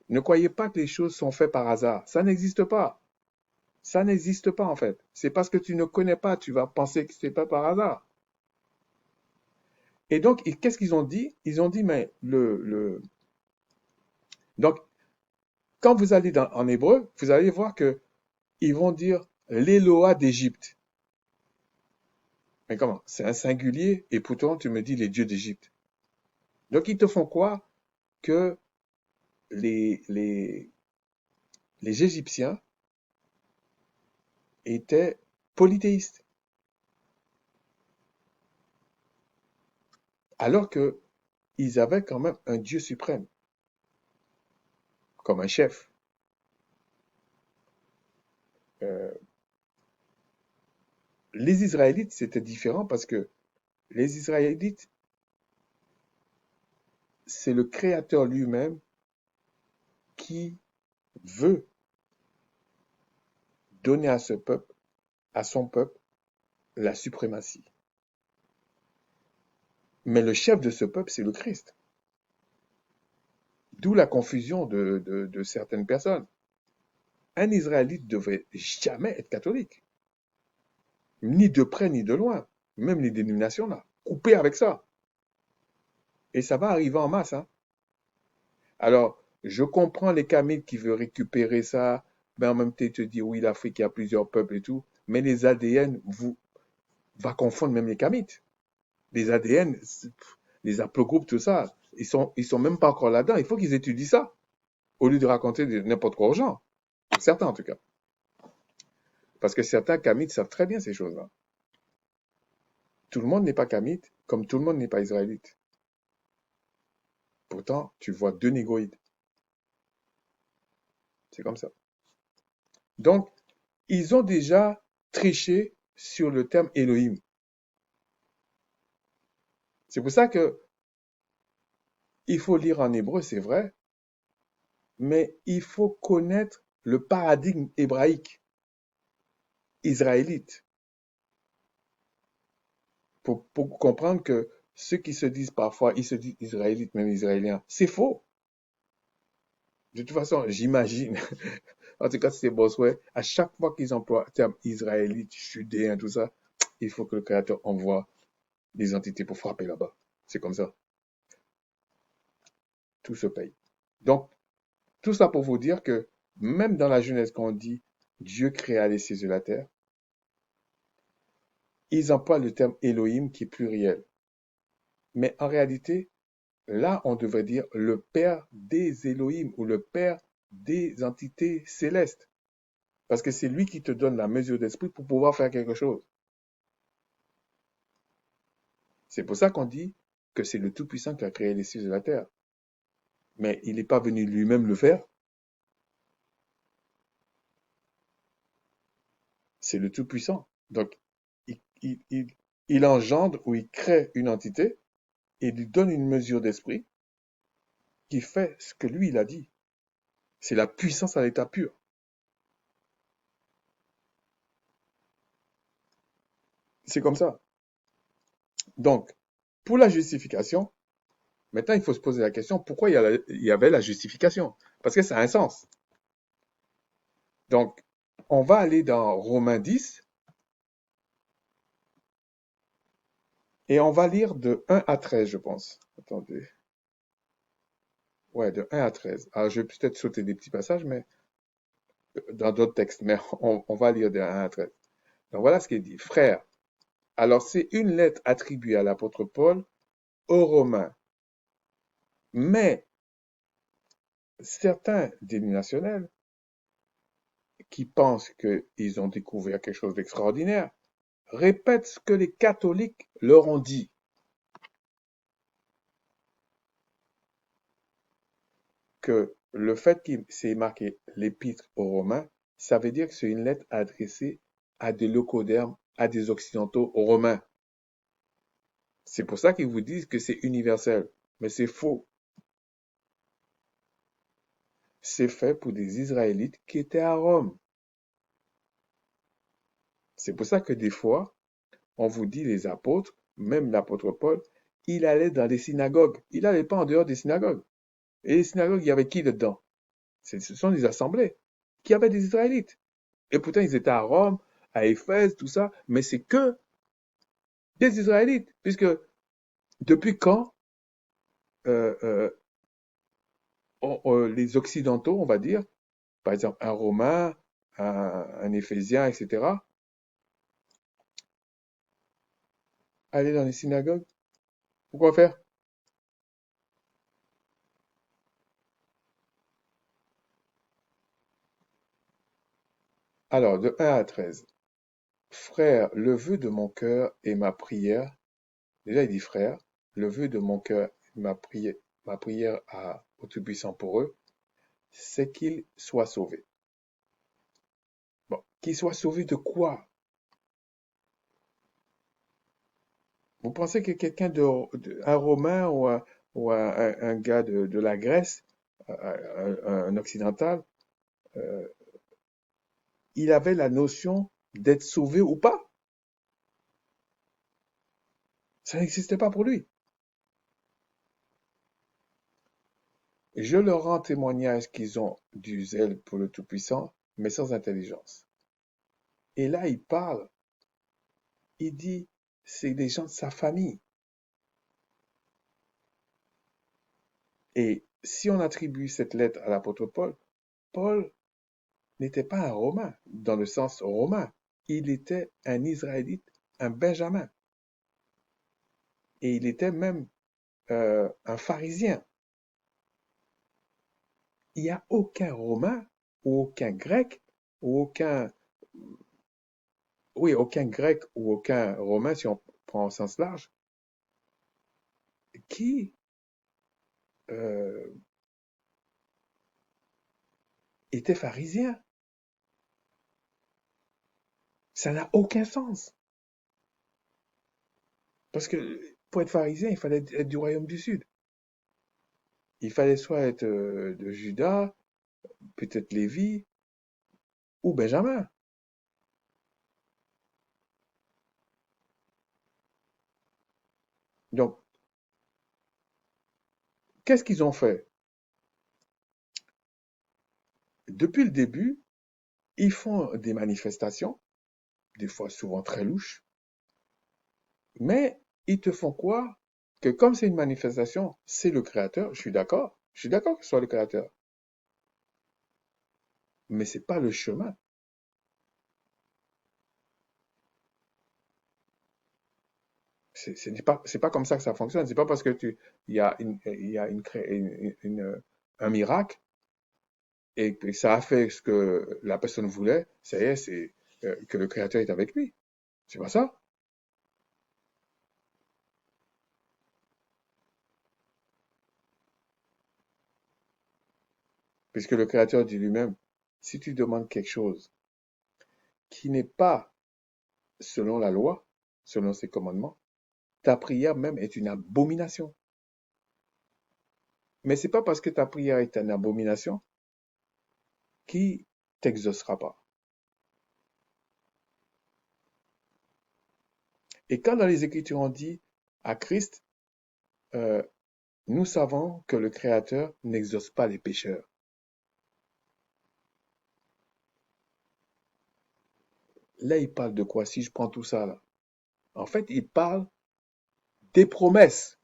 Ne croyez pas que les choses sont faites par hasard. Ça n'existe pas. Ça n'existe pas en fait. C'est parce que tu ne connais pas, tu vas penser que c'est pas par hasard. Et donc, qu'est-ce qu'ils ont dit? Ils ont dit, mais donc, quand vous allez en hébreu, vous allez voir que ils vont dire l'Éloah d'Égypte. Mais comment? C'est un singulier et pourtant tu me dis les dieux d'Égypte. Donc, ils te font croire que les, les, les Égyptiens étaient polythéistes. Alors que ils avaient quand même un Dieu suprême, comme un chef. Euh, les Israélites, c'était différent parce que les Israélites, c'est le Créateur lui-même qui veut donner à ce peuple, à son peuple, la suprématie. Mais le chef de ce peuple, c'est le Christ. D'où la confusion de certaines personnes. Un Israélite ne devrait jamais être catholique, ni de près ni de loin, même les dénominations là. Couper avec ça. Et ça va arriver en masse. Hein. Alors, je comprends les Kamites qui veulent récupérer ça, mais en même temps, te dire oui, l'Afrique, il y a plusieurs peuples et tout. Mais les ADN va confondre même les Kamites. Les ADN, les haplogroupes, tout ça, ils sont même pas encore là-dedans. Il faut qu'ils étudient ça, au lieu de raconter n'importe quoi aux gens. Pour certains, en tout cas. Parce que certains Kamites savent très bien ces choses-là. Tout le monde n'est pas Kamite, comme tout le monde n'est pas Israélite. Pourtant, tu vois deux négroïdes. C'est comme ça. Donc, ils ont déjà triché sur le terme Elohim. C'est pour ça que il faut lire en hébreu, c'est vrai, mais il faut connaître le paradigme hébraïque, israélite, pour comprendre que Ceux qui se disent parfois, ils se disent israélites, même israéliens. C'est faux. De toute façon, j'imagine, en tout cas, c'est Bossuet, à chaque fois qu'ils emploient le terme israélite, judéen, tout ça, il faut que le Créateur envoie des entités pour frapper là-bas. C'est comme ça. Tout se paye. Donc, tout ça pour vous dire que même dans la Genèse, quand on dit Dieu créa les cieux et la terre, ils emploient le terme Elohim qui est pluriel. Mais en réalité, là, on devrait dire le Père des Elohim ou le Père des entités célestes. Parce que c'est lui qui te donne la mesure d'esprit pour pouvoir faire quelque chose. C'est pour ça qu'on dit que c'est le Tout-Puissant qui a créé les cieux et la terre. Mais il n'est pas venu lui-même le faire. C'est le Tout-Puissant. Donc, il engendre ou il crée une entité et lui donne une mesure d'esprit qui fait ce que lui, il a dit. C'est la puissance à l'état pur. C'est comme ça. Donc, pour la justification, maintenant, il faut se poser la question, pourquoi il y avait la justification? Parce que ça a un sens. Donc, on va aller dans Romains 10 et on va lire de 1 à 13, je pense. Attendez. Ouais, de 1 à 13. Alors, je vais peut-être sauter des petits passages, mais dans d'autres textes, mais on va lire de 1 à 13. Donc, voilà ce qu'il dit. Frères, alors c'est une lettre attribuée à l'apôtre Paul aux Romains. Mais certains dénominationnels qui pensent qu'ils ont découvert quelque chose d'extraordinaire répètent ce que les catholiques leur ont dit. Que le fait qu'il s'est marqué l'épître aux Romains, ça veut dire que c'est une lettre adressée à des leucodermes, à des occidentaux romains. C'est pour ça qu'ils vous disent que c'est universel. Mais c'est faux. C'est fait pour des Israélites qui étaient à Rome. C'est pour ça que des fois, on vous dit les apôtres, même l'apôtre Paul, il allait dans les synagogues. Il n'allait pas en dehors des synagogues. Et les synagogues, il y avait qui dedans? Ce sont des assemblées qui avaient des Israélites. Et pourtant, ils étaient à Rome, à Éphèse, tout ça, mais c'est que des Israélites. Puisque depuis quand euh, euh, les Occidentaux, on va dire, par exemple un Romain, un Éphésien, etc., aller dans les synagogues? Pourquoi faire? Alors, de 1 à 13. Frère, le vœu de mon cœur et ma prière, déjà il dit frère, le vœu de mon cœur, ma prière au Tout-Puissant pour eux, c'est qu'ils soient sauvés. Bon, qu'ils soient sauvés de quoi? Vous pensez que quelqu'un un Romain ou un gars de la Grèce, un occidental, euh, il avait la notion d'être sauvé ou pas? Ça n'existait pas pour lui. Je leur rends témoignage qu'ils ont du zèle pour le Tout-Puissant, mais sans intelligence. Et là, il parle, il dit, c'est des gens de sa famille. Et si on attribue cette lettre à l'apôtre Paul, Paul n'était pas un Romain, dans le sens romain. Il était un Israélite, un Benjamin. Et il était même un pharisien. Il n'y a aucun Romain ou aucun Grec ou aucun Grec ou aucun Romain, si on prend au sens large, qui euh, était pharisien. Ça n'a aucun sens. Parce que pour être pharisien, il fallait être du royaume du Sud. Il fallait soit être de Juda, peut-être Lévi ou Benjamin. Donc, Qu'est-ce qu'ils ont fait? Depuis le début, ils font des manifestations, des fois souvent très louches, mais ils te font croire que comme c'est une manifestation, c'est le créateur. Je suis d'accord que ce soit le créateur, mais c'est pas le chemin. C'est pas comme ça que ça fonctionne. C'est pas parce que il y a un miracle et que ça a fait ce que la personne voulait, ça y est, c'est que le créateur est avec lui. C'est pas ça. Puisque le créateur dit lui-même, si tu demandes quelque chose qui n'est pas selon la loi, selon ses commandements, ta prière même est une abomination. Mais c'est pas parce que ta prière est une abomination qui t'exaucera pas. Et quand dans les Écritures on dit à Christ, euh, nous savons que le Créateur n'exauce pas les pécheurs. Là, il parle de quoi si je prends tout ça là? En fait, il parle des promesses.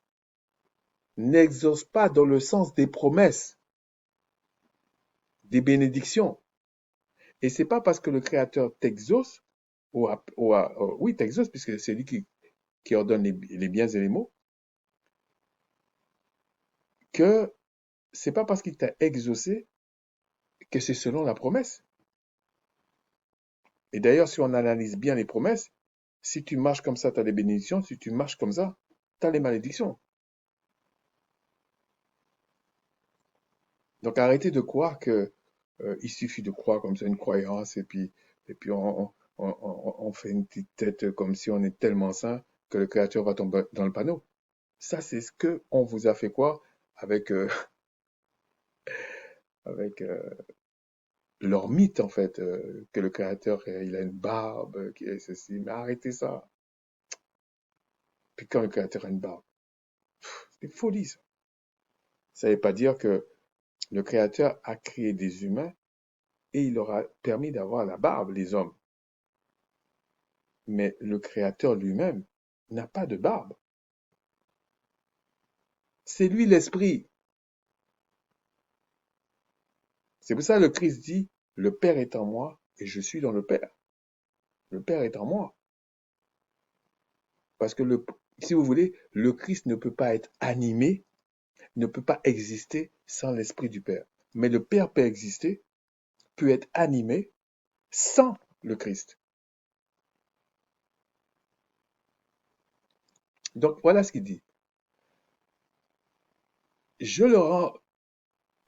N'exauce pas dans le sens des promesses, des bénédictions. Et c'est pas parce que le Créateur t'exauce, oui, t'exauce, puisque c'est lui qui ordonne les biens et les maux, que c'est pas parce qu'il t'a exaucé que c'est selon la promesse. Et d'ailleurs, si on analyse bien les promesses, si tu marches comme ça, tu as les bénédictions. Si tu marches comme ça, tu as les malédictions. Donc arrêtez de croire que il suffit de croire comme ça une croyance et puis on fait une petite tête comme si on est tellement saint que le Créateur va tomber dans le panneau. Ça, c'est ce que on vous a fait croire avec, avec leur mythe, en fait, que le Créateur, il a une barbe, qui est ceci. Mais arrêtez ça. Puis quand le Créateur a une barbe, c'est folie, ça. Ça ne veut pas dire que le Créateur a créé des humains et il leur a permis d'avoir la barbe, les hommes. Mais le Créateur lui-même n'a pas de barbe. C'est lui l'Esprit. C'est pour ça que le Christ dit, le Père est en moi et je suis dans le Père. Le Père est en moi. Parce que, si vous voulez, le Christ ne peut pas être animé, ne peut pas exister sans l'Esprit du Père. Mais le Père peut exister, peut être animé sans le Christ. Donc voilà ce qu'il dit. Je leur rends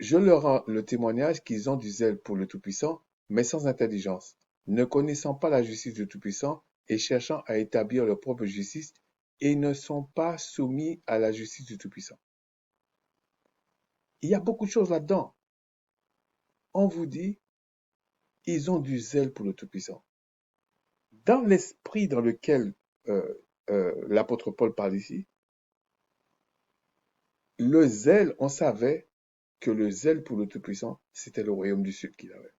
Je leur rends le témoignage qu'ils ont du zèle pour le Tout-Puissant, mais sans intelligence, ne connaissant pas la justice du Tout-Puissant et cherchant à établir leur propre justice, et ne sont pas soumis à la justice du Tout-Puissant. Il y a beaucoup de choses là-dedans. On vous dit, ils ont du zèle pour le Tout-Puissant. Dans l'esprit dans lequel l'apôtre Paul parle ici, le zèle, on savait que le zèle pour le Tout-Puissant, c'était le royaume du Sud qu'il avait.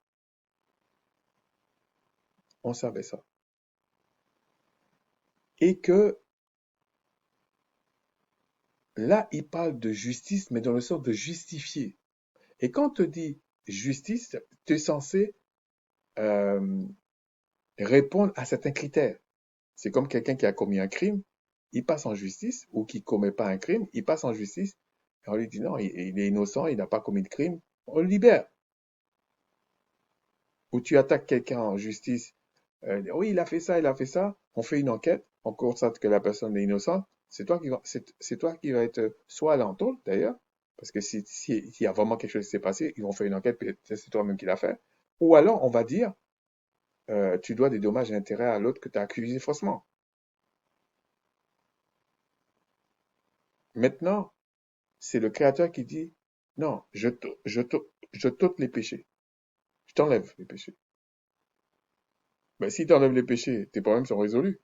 On savait ça. Et que là, il parle de justice, mais dans le sens de justifier. Et quand on te dit justice, tu es censé euh, répondre à certains critères. C'est comme quelqu'un qui a commis un crime, il passe en justice, ou qui ne commet pas un crime, il passe en justice, et on lui dit non, il est innocent, il n'a pas commis de crime, on le libère. Ou tu attaques quelqu'un en justice, oui, il a fait ça, on fait une enquête, on constate que la personne est innocente, c'est toi qui va être soit à l'entour d'ailleurs, parce que s'il y a vraiment quelque chose qui s'est passé, ils vont faire une enquête, puis c'est toi-même qui l'as fait. Ou alors, on va dire, tu dois des dommages et intérêts à l'autre que tu as accusé faussement. Maintenant, c'est le Créateur qui dit, non, je t'ôte les péchés. Je t'enlève les péchés. Ben, s'il t'enlève les péchés, tes problèmes sont résolus.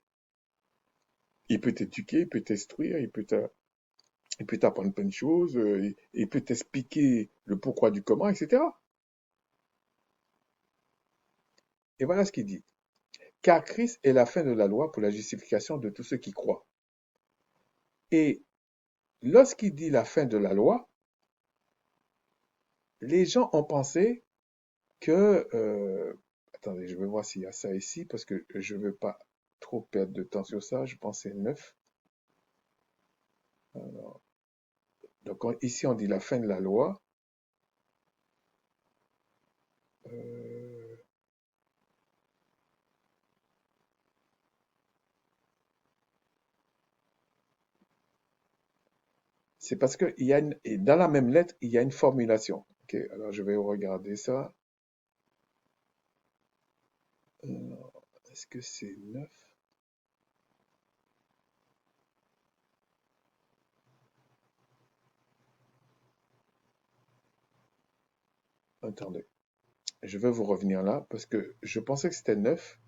Il peut t'éduquer, il peut t'instruire, il peut te Il peut t'apprendre plein de choses, il peut t'expliquer le pourquoi du comment, etc. Et voilà ce qu'il dit. Car Christ est la fin de la loi pour la justification de tous ceux qui croient. Et lorsqu'il dit la fin de la loi, les gens ont pensé que... attendez, je vais voir s'il y a ça ici, parce que je ne veux pas trop perdre de temps sur ça. Je pense que c'est 9. Alors, donc ici, on dit la fin de la loi. Euh, c'est parce que et dans la même lettre, il y a une formulation. Ok, alors je vais regarder ça. Est-ce que c'est 9? Attendez, je vais vous revenir là parce que je pensais que c'était 9.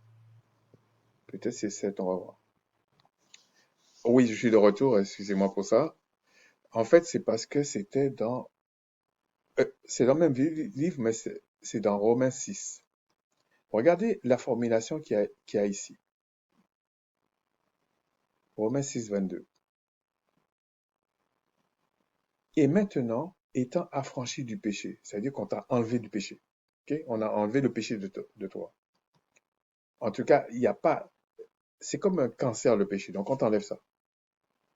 Peut-être c'est 7, on va voir. Oui, je suis de retour, excusez-moi pour ça. En fait, c'est parce que c'était c'est dans le même livre, mais c'est dans Romains 6. Regardez la formulation qu'il y a ici. Romains 6, 22. Et maintenant, étant affranchi du péché, c'est-à-dire qu'on t'a enlevé du péché. Ok, on a enlevé le péché de toi. En tout cas, il n'y a pas. C'est comme un cancer, le péché. Donc, on t'enlève ça.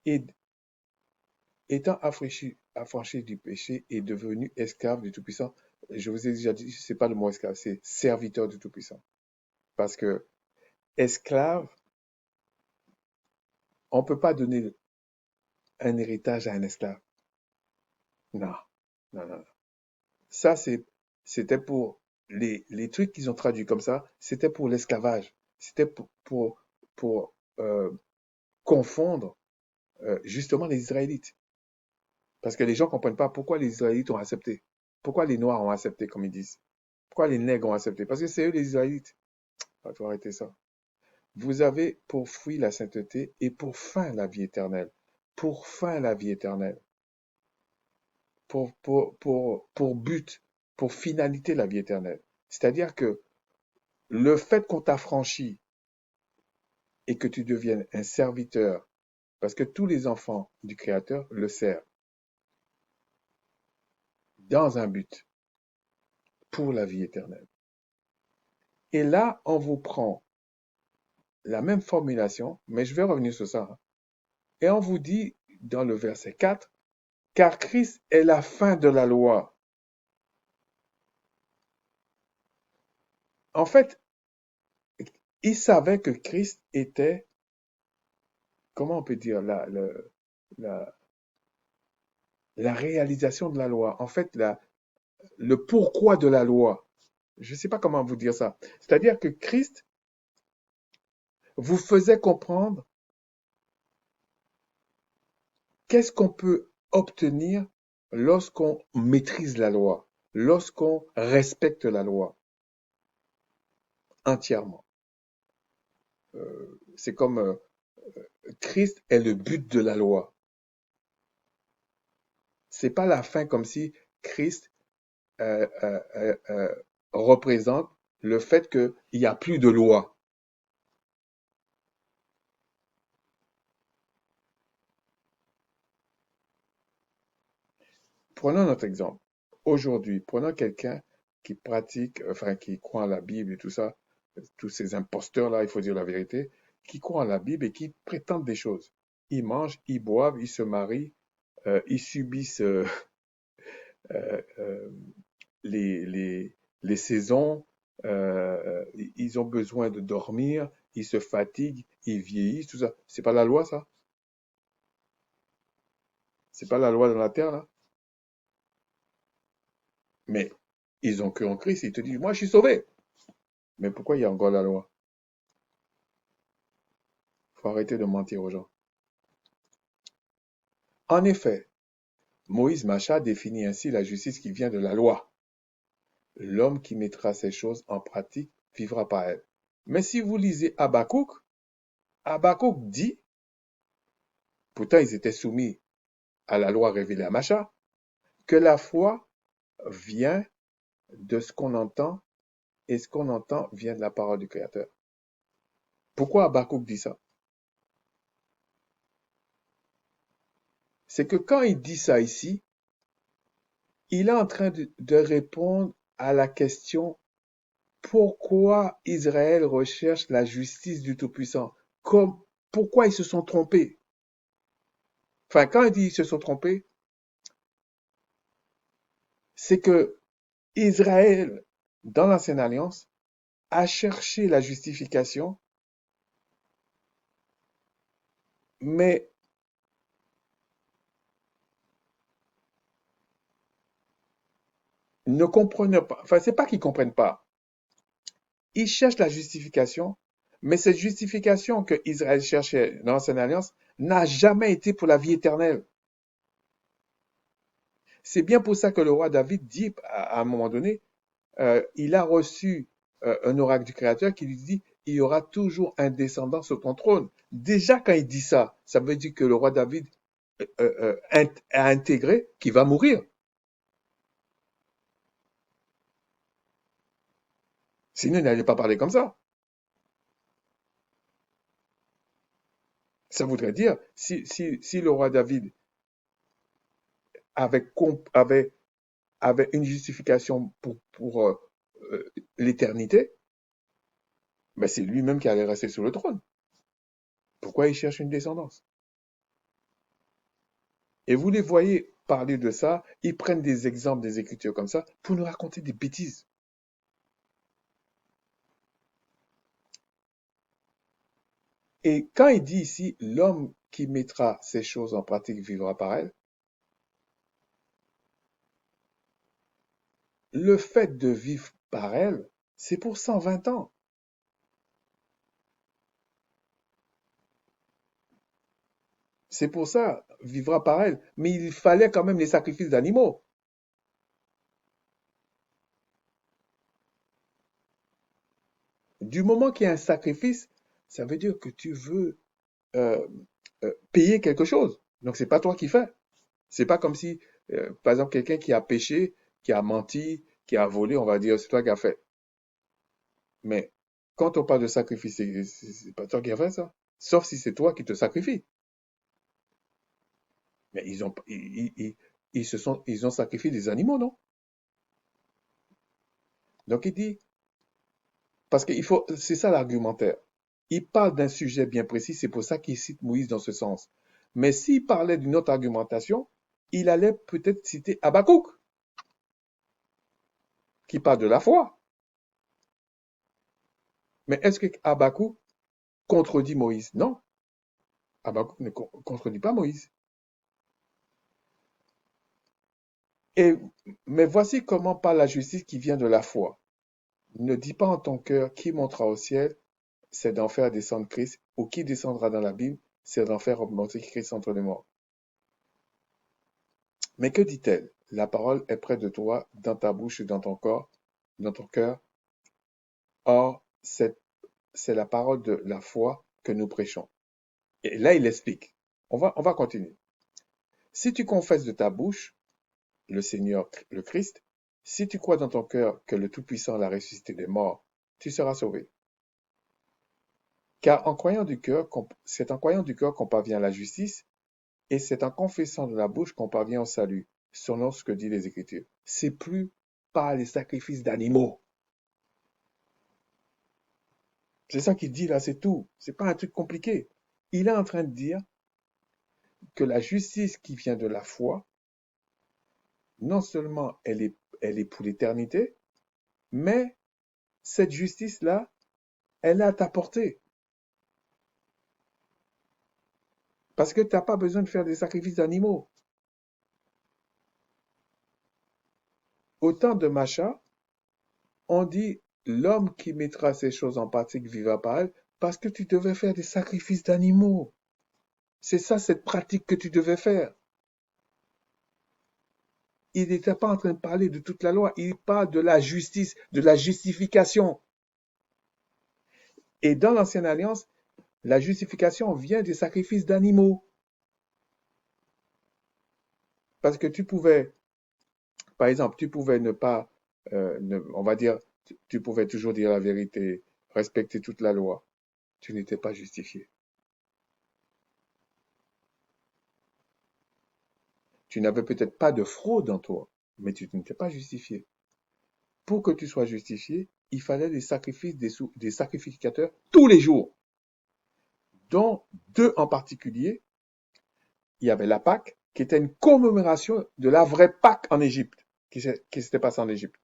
Et étant affranchi du péché et devenu esclave du Tout-Puissant, je vous ai déjà dit, c'est pas le mot esclave, c'est serviteur du Tout-Puissant. Parce que esclave, on ne peut pas donner un héritage à un esclave. Non, non, non. Ça, c'était pour les trucs qu'ils ont traduits comme ça, c'était pour l'esclavage. C'était pour confondre justement les Israélites. Parce que les gens ne comprennent pas pourquoi les Israélites ont accepté. Pourquoi les Noirs ont accepté, comme ils disent. Pourquoi les nègres ont accepté. Parce que c'est eux les Israélites. Il faut arrêter ça. Vous avez pour fruit la sainteté et pour fin la vie éternelle. Pour fin la vie éternelle. Pour but, pour finalité la vie éternelle. C'est-à-dire que le fait qu'on t'affranchit et que tu deviennes un serviteur, parce que tous les enfants du Créateur le servent, dans un but, pour la vie éternelle. Et là, on vous prend la même formulation, mais je vais revenir sur ça, hein, et on vous dit dans le verset 4, car Christ est la fin de la loi. En fait, il savait que Christ était, comment on peut dire, la, la réalisation de la loi. En fait, le pourquoi de la loi. Je ne sais pas comment vous dire ça. C'est-à-dire que Christ vous faisait comprendre qu'est-ce qu'on peut obtenir lorsqu'on maîtrise la loi, lorsqu'on respecte la loi entièrement. C'est comme Christ est le but de la loi. C'est pas la fin comme si Christ euh, euh, euh, euh, représente le fait qu'il n'y a plus de loi. Prenons notre exemple. Aujourd'hui, prenons quelqu'un qui pratique, enfin qui croit en la Bible et tout ça, tous ces imposteurs-là, il faut dire la vérité, qui croient en la Bible et qui prétendent des choses. Ils mangent, ils boivent, ils se marient, ils subissent euh, euh, les saisons, ils ont besoin de dormir, ils se fatiguent, ils vieillissent, tout ça. C'est pas la loi, ça? C'est pas la loi dans la terre, là? Mais ils ont cru en Christ, ils te disent, moi, je suis sauvé. Mais pourquoi il y a encore la loi? Faut arrêter de mentir aux gens. En effet, Moïse Macha définit ainsi la justice qui vient de la loi. L'homme qui mettra ces choses en pratique vivra par elles. Mais si vous lisez Habakkuk, Habakkuk dit, pourtant ils étaient soumis à la loi révélée à Macha, que la foi vient de ce qu'on entend et ce qu'on entend vient de la parole du Créateur. Pourquoi Habakkuk dit ça? C'est que quand il dit ça ici, il est en train de répondre à la question pourquoi Israël recherche la justice du Tout-Puissant? Pourquoi ils se sont trompés? Enfin, quand il dit ils se sont trompés, c'est que Israël, dans l'Ancienne Alliance, a cherché la justification, mais ne comprenait pas. Enfin, c'est pas qu'ils comprennent pas. Ils cherchent la justification, mais cette justification que Israël cherchait dans l'Ancienne Alliance n'a jamais été pour la vie éternelle. C'est bien pour ça que le roi David dit à un moment donné, il a reçu un oracle du Créateur qui lui dit, il y aura toujours un descendant sur ton trône. Déjà, quand il dit ça, ça veut dire que le roi David a intégré qu'il va mourir. Sinon, il n'allait pas parler comme ça. Ça voudrait dire, si le roi David avait, avait, avait une justification pour l'éternité, ben c'est lui-même qui allait rester sur le trône. Pourquoi il cherche une descendance? Et vous les voyez parler de ça, ils prennent des exemples des Écritures comme ça pour nous raconter des bêtises. Et quand il dit ici, l'homme qui mettra ces choses en pratique vivra par elles, le fait de vivre par elles, c'est pour 120 ans. C'est pour ça, vivra par elles. Mais il fallait quand même les sacrifices d'animaux. Du moment qu'il y a un sacrifice, ça veut dire que tu veux euh, payer quelque chose. Donc c'est pas toi qui fais. C'est pas comme si, par exemple, quelqu'un qui a péché, qui a menti, qui a volé, on va dire, c'est toi qui as fait. Mais quand on parle de sacrifice, c'est pas toi qui as fait ça. Sauf si c'est toi qui te sacrifies. Mais ils ont sacrifié des animaux, non? Donc il dit, parce qu'il faut, c'est ça l'argumentaire. Il parle d'un sujet bien précis, c'est pour ça qu'il cite Moïse dans ce sens. Mais s'il parlait d'une autre argumentation, il allait peut-être citer Habakkuk, qui parle de la foi. Mais est-ce que Habakkuk contredit Moïse? Non, Habakkuk ne contredit pas Moïse. Et, mais voici comment parle la justice qui vient de la foi. Ne dis pas en ton cœur qui montera au ciel, c'est d'en faire descendre Christ, ou qui descendra dans l'abîme, c'est d'en faire remonter Christ entre les morts. Mais que dit-elle? La parole est près de toi, dans ta bouche et dans ton corps, dans ton cœur. Or, c'est la parole de la foi que nous prêchons. Et là, il explique. On va continuer. Si tu confesses de ta bouche le Seigneur, le Christ, si tu crois dans ton cœur que le Tout-Puissant l'a ressuscité des morts, tu seras sauvé. Car c'est en croyant du cœur qu'on parvient à la justice, et c'est en confessant de la bouche qu'on parvient au salut, selon ce que dit les Écritures. C'est plus par les sacrifices d'animaux. C'est ça qu'il dit là, c'est tout. C'est pas un truc compliqué. Il est en train de dire que la justice qui vient de la foi, non seulement elle est pour l'éternité, mais cette justice-là, elle est à ta portée. Parce que tu n'as pas besoin de faire des sacrifices d'animaux. Au temps de Macha, on dit l'homme qui mettra ces choses en pratique vivra par elle parce que tu devais faire des sacrifices d'animaux. C'est ça cette pratique que tu devais faire. Il n'était pas en train de parler de toute la loi, il parle de la justice, de la justification. Et dans l'Ancienne Alliance, la justification vient des sacrifices d'animaux. Parce que tu pouvais, par exemple, tu pouvais ne pas, on va dire, tu pouvais toujours dire la vérité, respecter toute la loi. Tu n'étais pas justifié. Tu n'avais peut-être pas de fraude en toi, mais tu n'étais pas justifié. Pour que tu sois justifié, il fallait des sacrifices, des sacrificateurs tous les jours, dont deux en particulier. Il y avait la Pâque, qui était une commémoration de la vraie Pâque en Égypte, qui s'était passée en Égypte.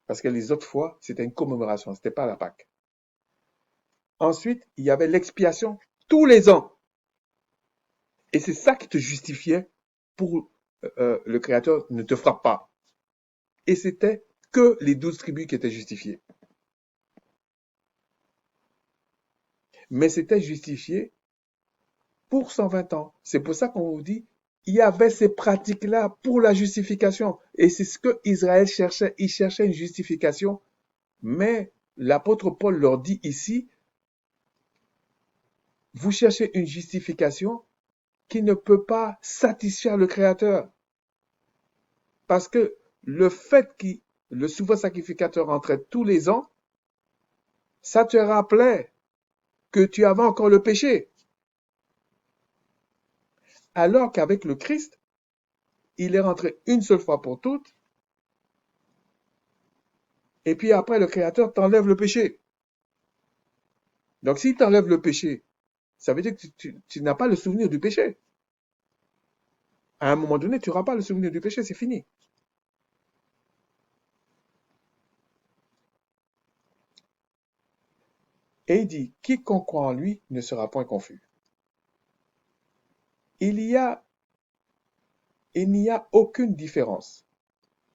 Parce que les autres fois, c'était une commémoration, c'était pas la Pâque. Ensuite, il y avait l'expiation tous les ans. Et c'est ça qui te justifiait pour le Créateur ne te frappe pas. Et c'était que les 12 tribus qui étaient justifiées. Mais c'était justifié pour 120 ans. C'est pour ça qu'on vous dit, il y avait ces pratiques-là pour la justification. Et c'est ce que Israël cherchait. Il cherchait une justification. Mais l'apôtre Paul leur dit ici, vous cherchez une justification qui ne peut pas satisfaire le Créateur. Parce que le fait que le souverain sacrificateur entrait tous les ans, ça te rappelait que tu avais encore le péché. Alors qu'avec le Christ, il est rentré une seule fois pour toutes, et puis après le Créateur t'enlève le péché. Donc s'il t'enlève le péché, ça veut dire que tu n'as pas le souvenir du péché. À un moment donné, tu n'auras pas le souvenir du péché, c'est fini. Et il dit, quiconque croit en lui ne sera point confus. Il n'y a aucune différence,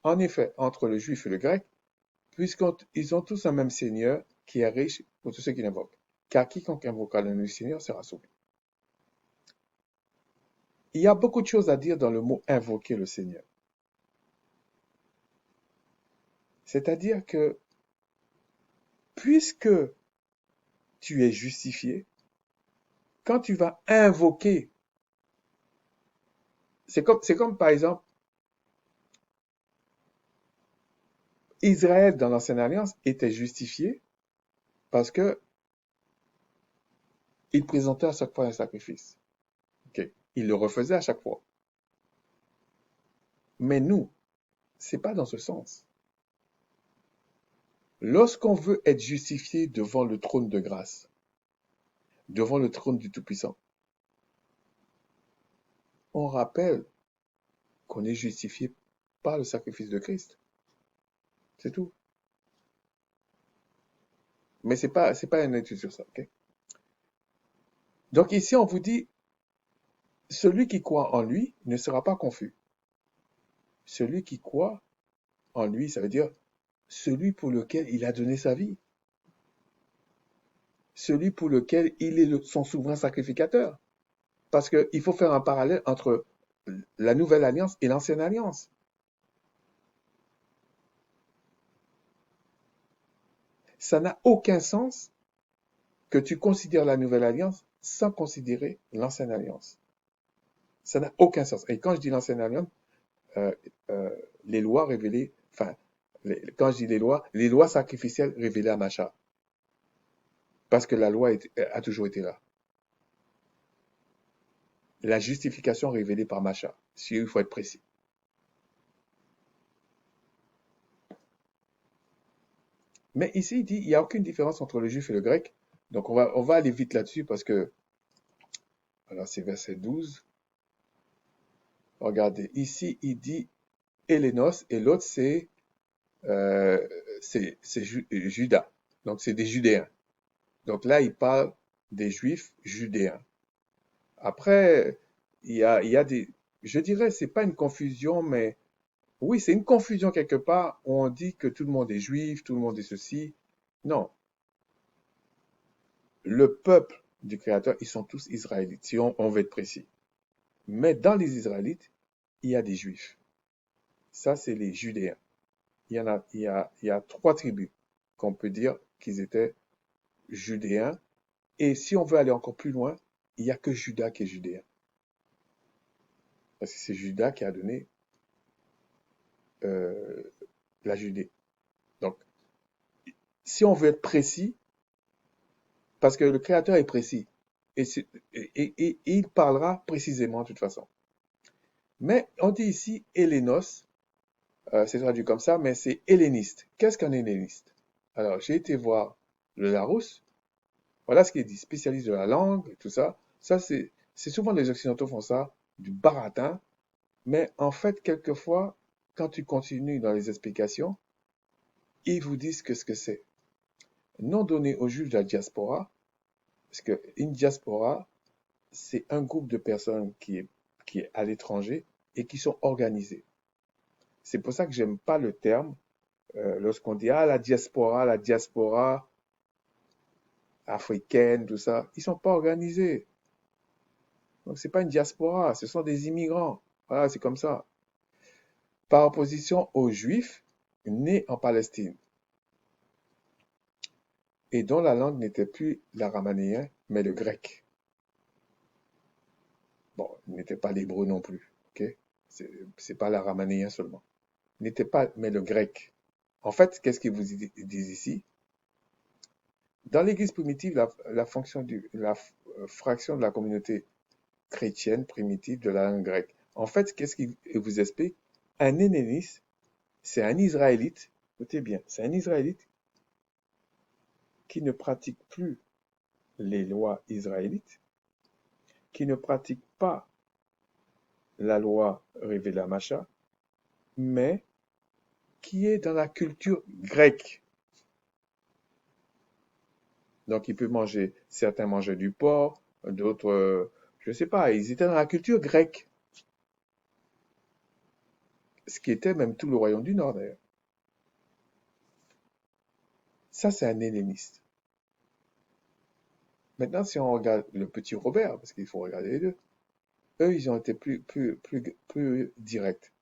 en effet, entre le juif et le grec, puisqu'ils ont tous un même Seigneur qui est riche pour tous ceux qui l'invoquent. Car quiconque invoquera le nom du Seigneur sera sauvé. Il y a beaucoup de choses à dire dans le mot invoquer le Seigneur. C'est-à-dire que, puisque tu es justifié, quand tu vas invoquer, c'est comme par exemple, Israël dans l'Ancienne Alliance était justifié parce que il présentait à chaque fois un sacrifice. Okay. Il le refaisait à chaque fois. Mais nous, c'est pas dans ce sens. Lorsqu'on veut être justifié devant le trône de grâce, devant le trône du Tout-Puissant, on rappelle qu'on est justifié par le sacrifice de Christ. C'est tout. Mais c'est pas une étude sur ça, ok? Donc ici, on vous dit, celui qui croit en lui ne sera pas confus. Celui qui croit en lui, ça veut dire celui pour lequel il a donné sa vie. Celui pour lequel il est son souverain sacrificateur. Parce qu'il faut faire un parallèle entre la nouvelle alliance et l'ancienne alliance. Ça n'a aucun sens que tu considères la nouvelle alliance sans considérer l'ancienne alliance. Ça n'a aucun sens. Et quand je dis l'ancienne alliance, euh, les lois révélées, enfin, quand je dis les lois sacrificielles révélées à Macha. Parce que la loi a toujours été là. La justification révélée par Macha. Si il faut être précis. Mais ici, il dit, il n'y a aucune différence entre le juif et le grec. Donc, on va aller vite là-dessus parce que, alors c'est verset 12. Regardez, ici, il dit Hélénos et l'autre, euh, c'est Judas. Donc, c'est des Judéens. Donc là, il parle des Juifs judéens. Après, il y a des, je dirais, c'est pas une confusion, mais oui, c'est une confusion quelque part où on dit que tout le monde est juif, tout le monde est ceci. Non. Le peuple du Créateur, ils sont tous israélites, si on veut être précis. Mais dans les Israélites, il y a des Juifs. Ça, c'est les Judéens. Il y a trois tribus qu'on peut dire qu'ils étaient Judéens. Et si on veut aller encore plus loin, il n'y a que Judas qui est Judéen. Parce que c'est Juda qui a donné euh, la Judée. Donc, si on veut être précis, parce que le Créateur est précis, et, et il parlera précisément de toute façon. Mais on dit ici Hélénos, c'est traduit comme ça, mais c'est helléniste. Qu'est-ce qu'un helléniste? Alors, j'ai été voir le Larousse, voilà ce qu'il dit, spécialiste de la langue et tout ça. Ça, c'est souvent les Occidentaux font ça, du baratin, mais en fait, quelquefois, quand tu continues dans les explications, ils vous disent que ce que c'est. Nom donné aux Juifs de la diaspora, parce qu'une diaspora, c'est un groupe de personnes qui est à l'étranger et qui sont organisées. C'est pour ça que j'aime pas le terme lorsqu'on dit ah la diaspora africaine, tout ça. Ils sont pas organisés. Donc c'est pas une diaspora, ce sont des immigrants. Voilà, c'est comme ça. Par opposition aux Juifs nés en Palestine et dont la langue n'était plus l'araméen mais le grec. Bon, il n'était pas l'hébreu non plus, ok? C'est pas l'araméen seulement. Il n'était pas, mais le grec. En fait, qu'est-ce qu'ils vous disent ici? Dans l'Église primitive, la fraction de la communauté chrétienne primitive de la langue grecque. En fait, qu'est-ce qu'il vous explique? Un helléniste, c'est un Israélite, écoutez bien, c'est un Israélite qui ne pratique plus les lois israélites, qui ne pratique pas la loi révélée à Macha, mais qui est dans la culture grecque. Donc, il peut manger, certains mangeaient du porc, d'autres, je ne sais pas, ils étaient dans la culture grecque. Ce qui était même tout le royaume du Nord, d'ailleurs. Ça, c'est un helléniste. Maintenant, si on regarde le petit Robert, parce qu'il faut regarder les deux, eux, ils ont été plus directs.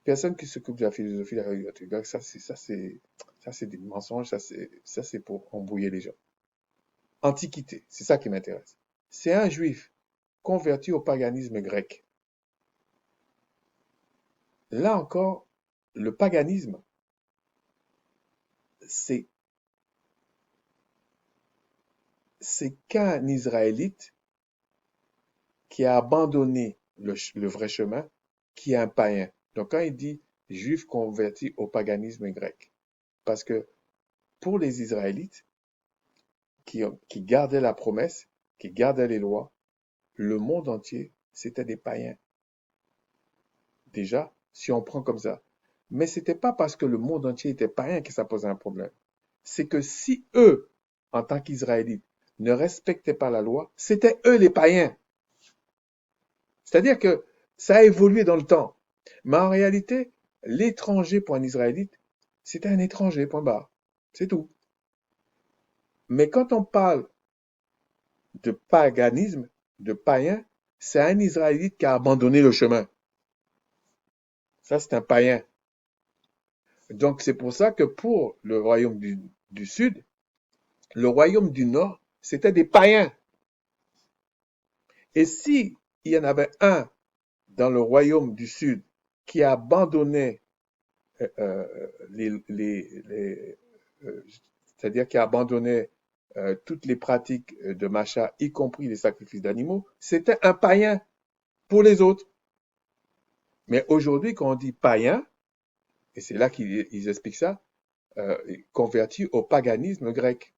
Personne qui s'occupe de la philosophie, de la littérature grecque, ça, c'est des mensonges, ça, c'est pour embrouiller les gens. Antiquité, c'est ça qui m'intéresse. C'est un juif converti au paganisme grec. Là encore, le paganisme, c'est qu'un Israélite qui a abandonné le vrai chemin, qui est un païen. Donc quand il dit juif converti au paganisme grec, parce que pour les Israélites qui gardaient la promesse, qui gardaient les lois, le monde entier, c'était des païens. Déjà, si on prend comme ça. Mais c'était pas parce que le monde entier était païen que ça posait un problème. C'est que si eux, en tant qu'Israélites, ne respectaient pas la loi, c'était eux les païens. C'est-à-dire que ça a évolué dans le temps. Mais en réalité, l'étranger pour un Israélite, c'était un étranger, point barre. C'est tout. Mais quand on parle de paganisme, de païen, c'est un Israélite qui a abandonné le chemin. Ça, c'est un païen. Donc, c'est pour ça que pour le royaume du Sud, le royaume du Nord, c'était des païens. Et si il y en avait un dans le royaume du Sud qui abandonnait les c'est-à-dire qui abandonnait toutes les pratiques de Macha, y compris les sacrifices d'animaux, c'était un païen pour les autres. Mais aujourd'hui, quand on dit païen, et c'est là qu'ils expliquent ça, converti au paganisme grec.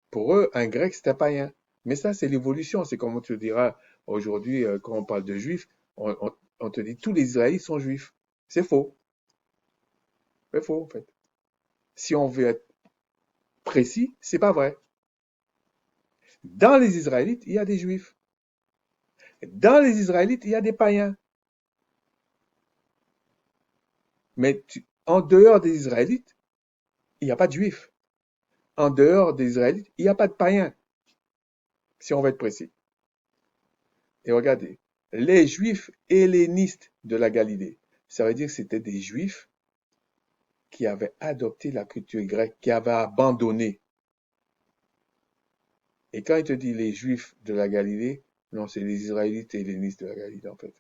Pour eux, un grec, c'est un païen. Mais ça, c'est l'évolution. C'est comme on te dira aujourd'hui, quand on parle de juifs, on te dit tous les Israélites sont juifs. C'est faux. C'est faux, en fait. Si on veut être précis, c'est pas vrai. Dans les Israélites, il y a des juifs. Dans les Israélites, il y a des païens. Mais en dehors des Israélites, il n'y a pas de juifs. En dehors des Israélites, il n'y a pas de païens, si on veut être précis. Et regardez, les juifs hellénistes de la Galilée, ça veut dire que c'était des juifs qui avaient adopté la culture grecque, qui avaient abandonné. Et quand il te dit les juifs de la Galilée, non, c'est les Israélites hellénistes de la Galilée, en fait.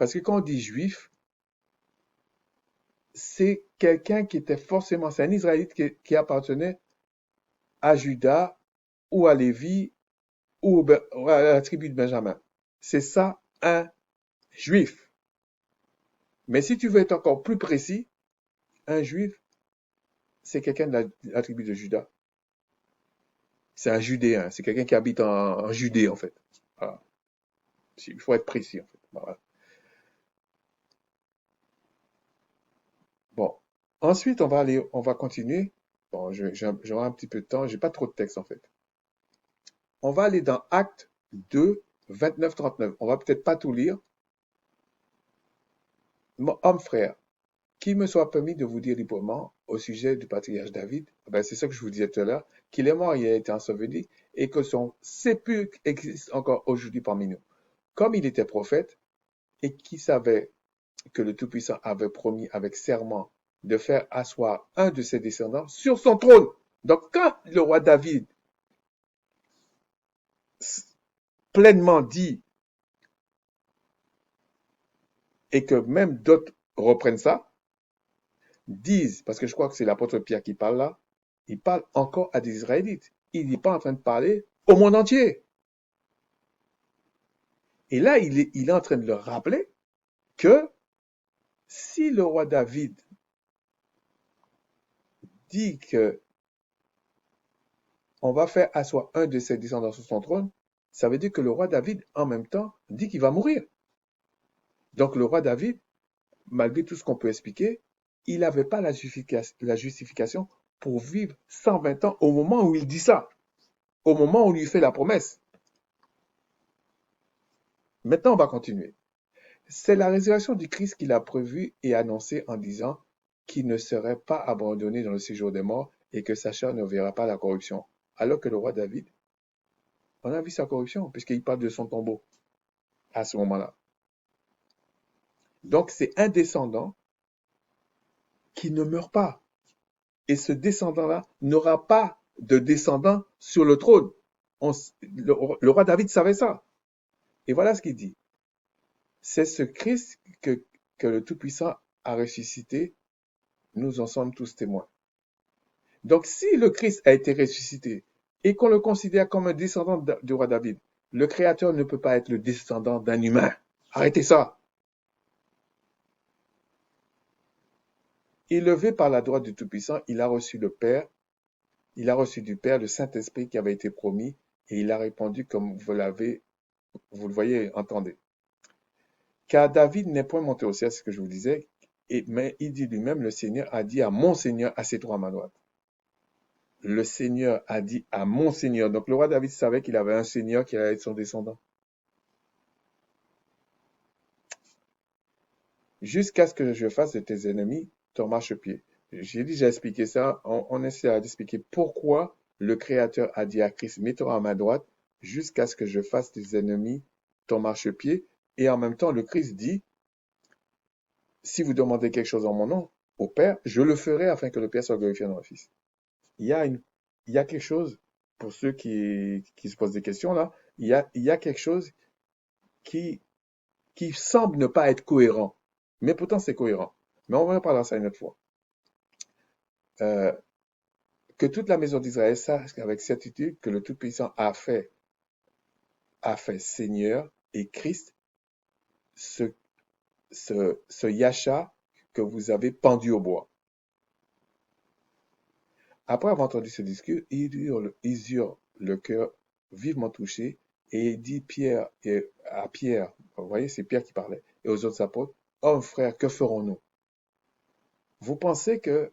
Parce que quand on dit juif, c'est quelqu'un qui était forcément, c'est un Israélite qui appartenait à Juda ou à Lévi ou à la tribu de Benjamin. C'est ça, un juif. Mais si tu veux être encore plus précis, un juif, c'est quelqu'un de la tribu de Juda. C'est un judéen, c'est quelqu'un qui habite en Judée, en fait. Voilà. Il faut être précis, en fait. Voilà. Bon. Ensuite, on va continuer. Bon, j'aurai un petit peu de temps, j'ai pas trop de texte, en fait. On va aller dans Acte 2, 29-39. On va peut-être pas tout lire. Mon homme frère, qu'il me soit permis de vous dire librement au sujet du patriarche David, ben c'est ça que je vous disais tout à l'heure, qu'il est mort et a été enseveli et que son sépulcre existe encore aujourd'hui parmi nous. Comme il était prophète et qu'il savait que le Tout-Puissant avait promis avec serment de faire asseoir un de ses descendants sur son trône. Donc quand le roi David pleinement dit, et que même d'autres reprennent ça, disent, parce que je crois que c'est l'apôtre Pierre qui parle là, il parle encore à des Israélites. Il n'est pas en train de parler au monde entier. Et là, il est en train de leur rappeler que si le roi David dit que on va faire asseoir un de ses descendants sur son trône, ça veut dire que le roi David, en même temps, dit qu'il va mourir. Donc le roi David, malgré tout ce qu'on peut expliquer, il n'avait pas la justification pour vivre 120 ans au moment où il dit ça, au moment où on lui fait la promesse. Maintenant, on va continuer. C'est la résurrection du Christ qu'il a prévue et annoncée en disant qu'il ne serait pas abandonné dans le séjour des morts et que sa chair ne verra pas la corruption. Alors que le roi David, on a vu sa corruption puisqu'il parle de son tombeau à ce moment-là. Donc c'est un descendant qui ne meurt pas. Et ce descendant-là n'aura pas de descendant sur le trône. Le roi David savait ça. Et voilà ce qu'il dit. C'est ce Christ que le Tout-Puissant a ressuscité. Nous en sommes tous témoins. Donc, si le Christ a été ressuscité et qu'on le considère comme un descendant du roi David, le Créateur ne peut pas être le descendant d'un humain. Arrêtez ça. Élevé par la droite du Tout-Puissant, il a reçu le Père, il a reçu du Père le Saint-Esprit qui avait été promis et il a répondu comme vous le voyez, entendez. Car David n'est point monté au ciel, c'est ce que je vous disais, mais il dit lui-même, le Seigneur a dit à mon Seigneur, assieds-toi à ma droite. Le Seigneur a dit à mon Seigneur. Donc le roi David savait qu'il avait un Seigneur qui allait être son descendant. Jusqu'à ce que je fasse de tes ennemis ton marchepied. J'ai déjà expliqué ça. On essaie d'expliquer pourquoi le Créateur a dit à Christ, mets-toi à ma droite jusqu'à ce que je fasse tes ennemis ton marchepied. Et en même temps, le Christ dit, si vous demandez quelque chose en mon nom au Père, je le ferai afin que le Père soit glorifié dans le Fils. Il y a, il y a quelque chose, pour ceux qui se posent des questions là, il y a quelque chose qui, qui semble ne pas être cohérent. Mais pourtant, c'est cohérent. Mais on va parler de ça une autre fois. Euh, que toute la maison d'Israël sache avec certitude que le Tout-Puissant a fait Seigneur et Christ, ce, ce Yasha que vous avez pendu au bois. Après avoir entendu ce discours, ils eurent le cœur vivement touché et il dit à Pierre, vous voyez, c'est Pierre qui parlait, et aux autres apôtres, oh frère, que ferons-nous? Vous pensez que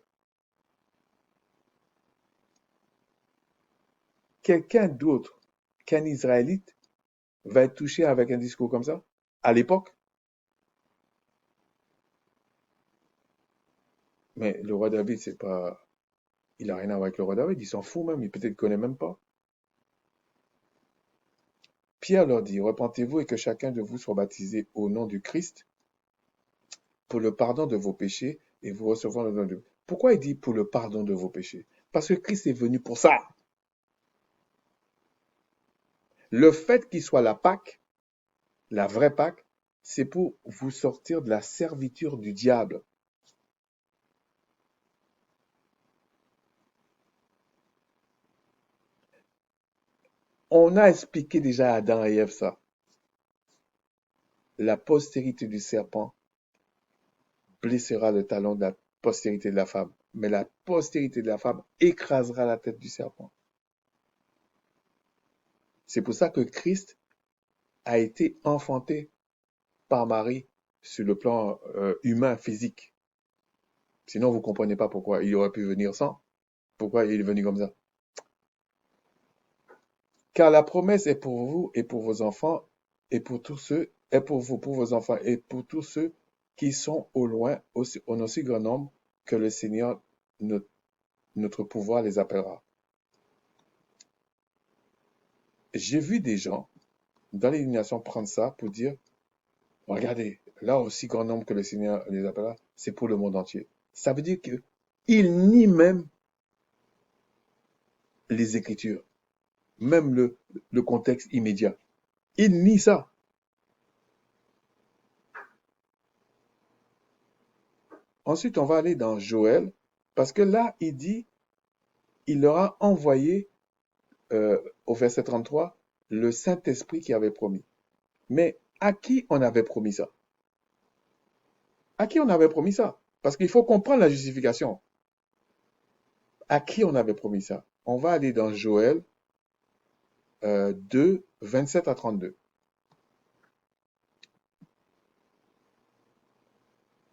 quelqu'un d'autre qu'un Israélite va être touché avec un discours comme ça à l'époque? Mais le roi David, c'est pas, il a rien à voir avec le roi David, il s'en fout même, il peut-être connaît même pas. Pierre leur dit, repentez-vous et que chacun de vous soit baptisé au nom du Christ pour le pardon de vos péchés et vous recevrez le nom de Dieu. Pourquoi il dit pour le pardon de vos péchés? Parce que Christ est venu pour ça. Le fait qu'il soit la Pâque, la vraie Pâque, c'est pour vous sortir de la servitude du diable. On a expliqué déjà à Adam et Ève ça. La postérité du serpent blessera le talon de la postérité de la femme, mais la postérité de la femme écrasera la tête du serpent. C'est pour ça que Christ a été enfanté par Marie sur le plan humain, physique. Sinon, vous ne comprenez pas pourquoi il aurait pu venir sans. Pourquoi il est venu comme ça. Car la promesse est pour vous et pour vos enfants et pour tous ceux, est pour vous, pour vos enfants et pour tous ceux qui sont au loin, en aussi grand nombre que le Seigneur, notre pouvoir, les appellera. J'ai vu des gens dans l'illumination prendre ça pour dire, regardez, là aussi grand nombre que le Seigneur les appellera, c'est pour le monde entier. Ça veut dire qu'ils nient même les Écritures, même le contexte immédiat. Ils nient ça. Ensuite, on va aller dans Joël, parce que là, il dit, il leur a envoyé, au verset 33, le Saint-Esprit qui avait promis. Mais à qui on avait promis ça? À qui on avait promis ça? Parce qu'il faut comprendre la justification. À qui on avait promis ça? On va aller dans Joël 2, 27 à 32.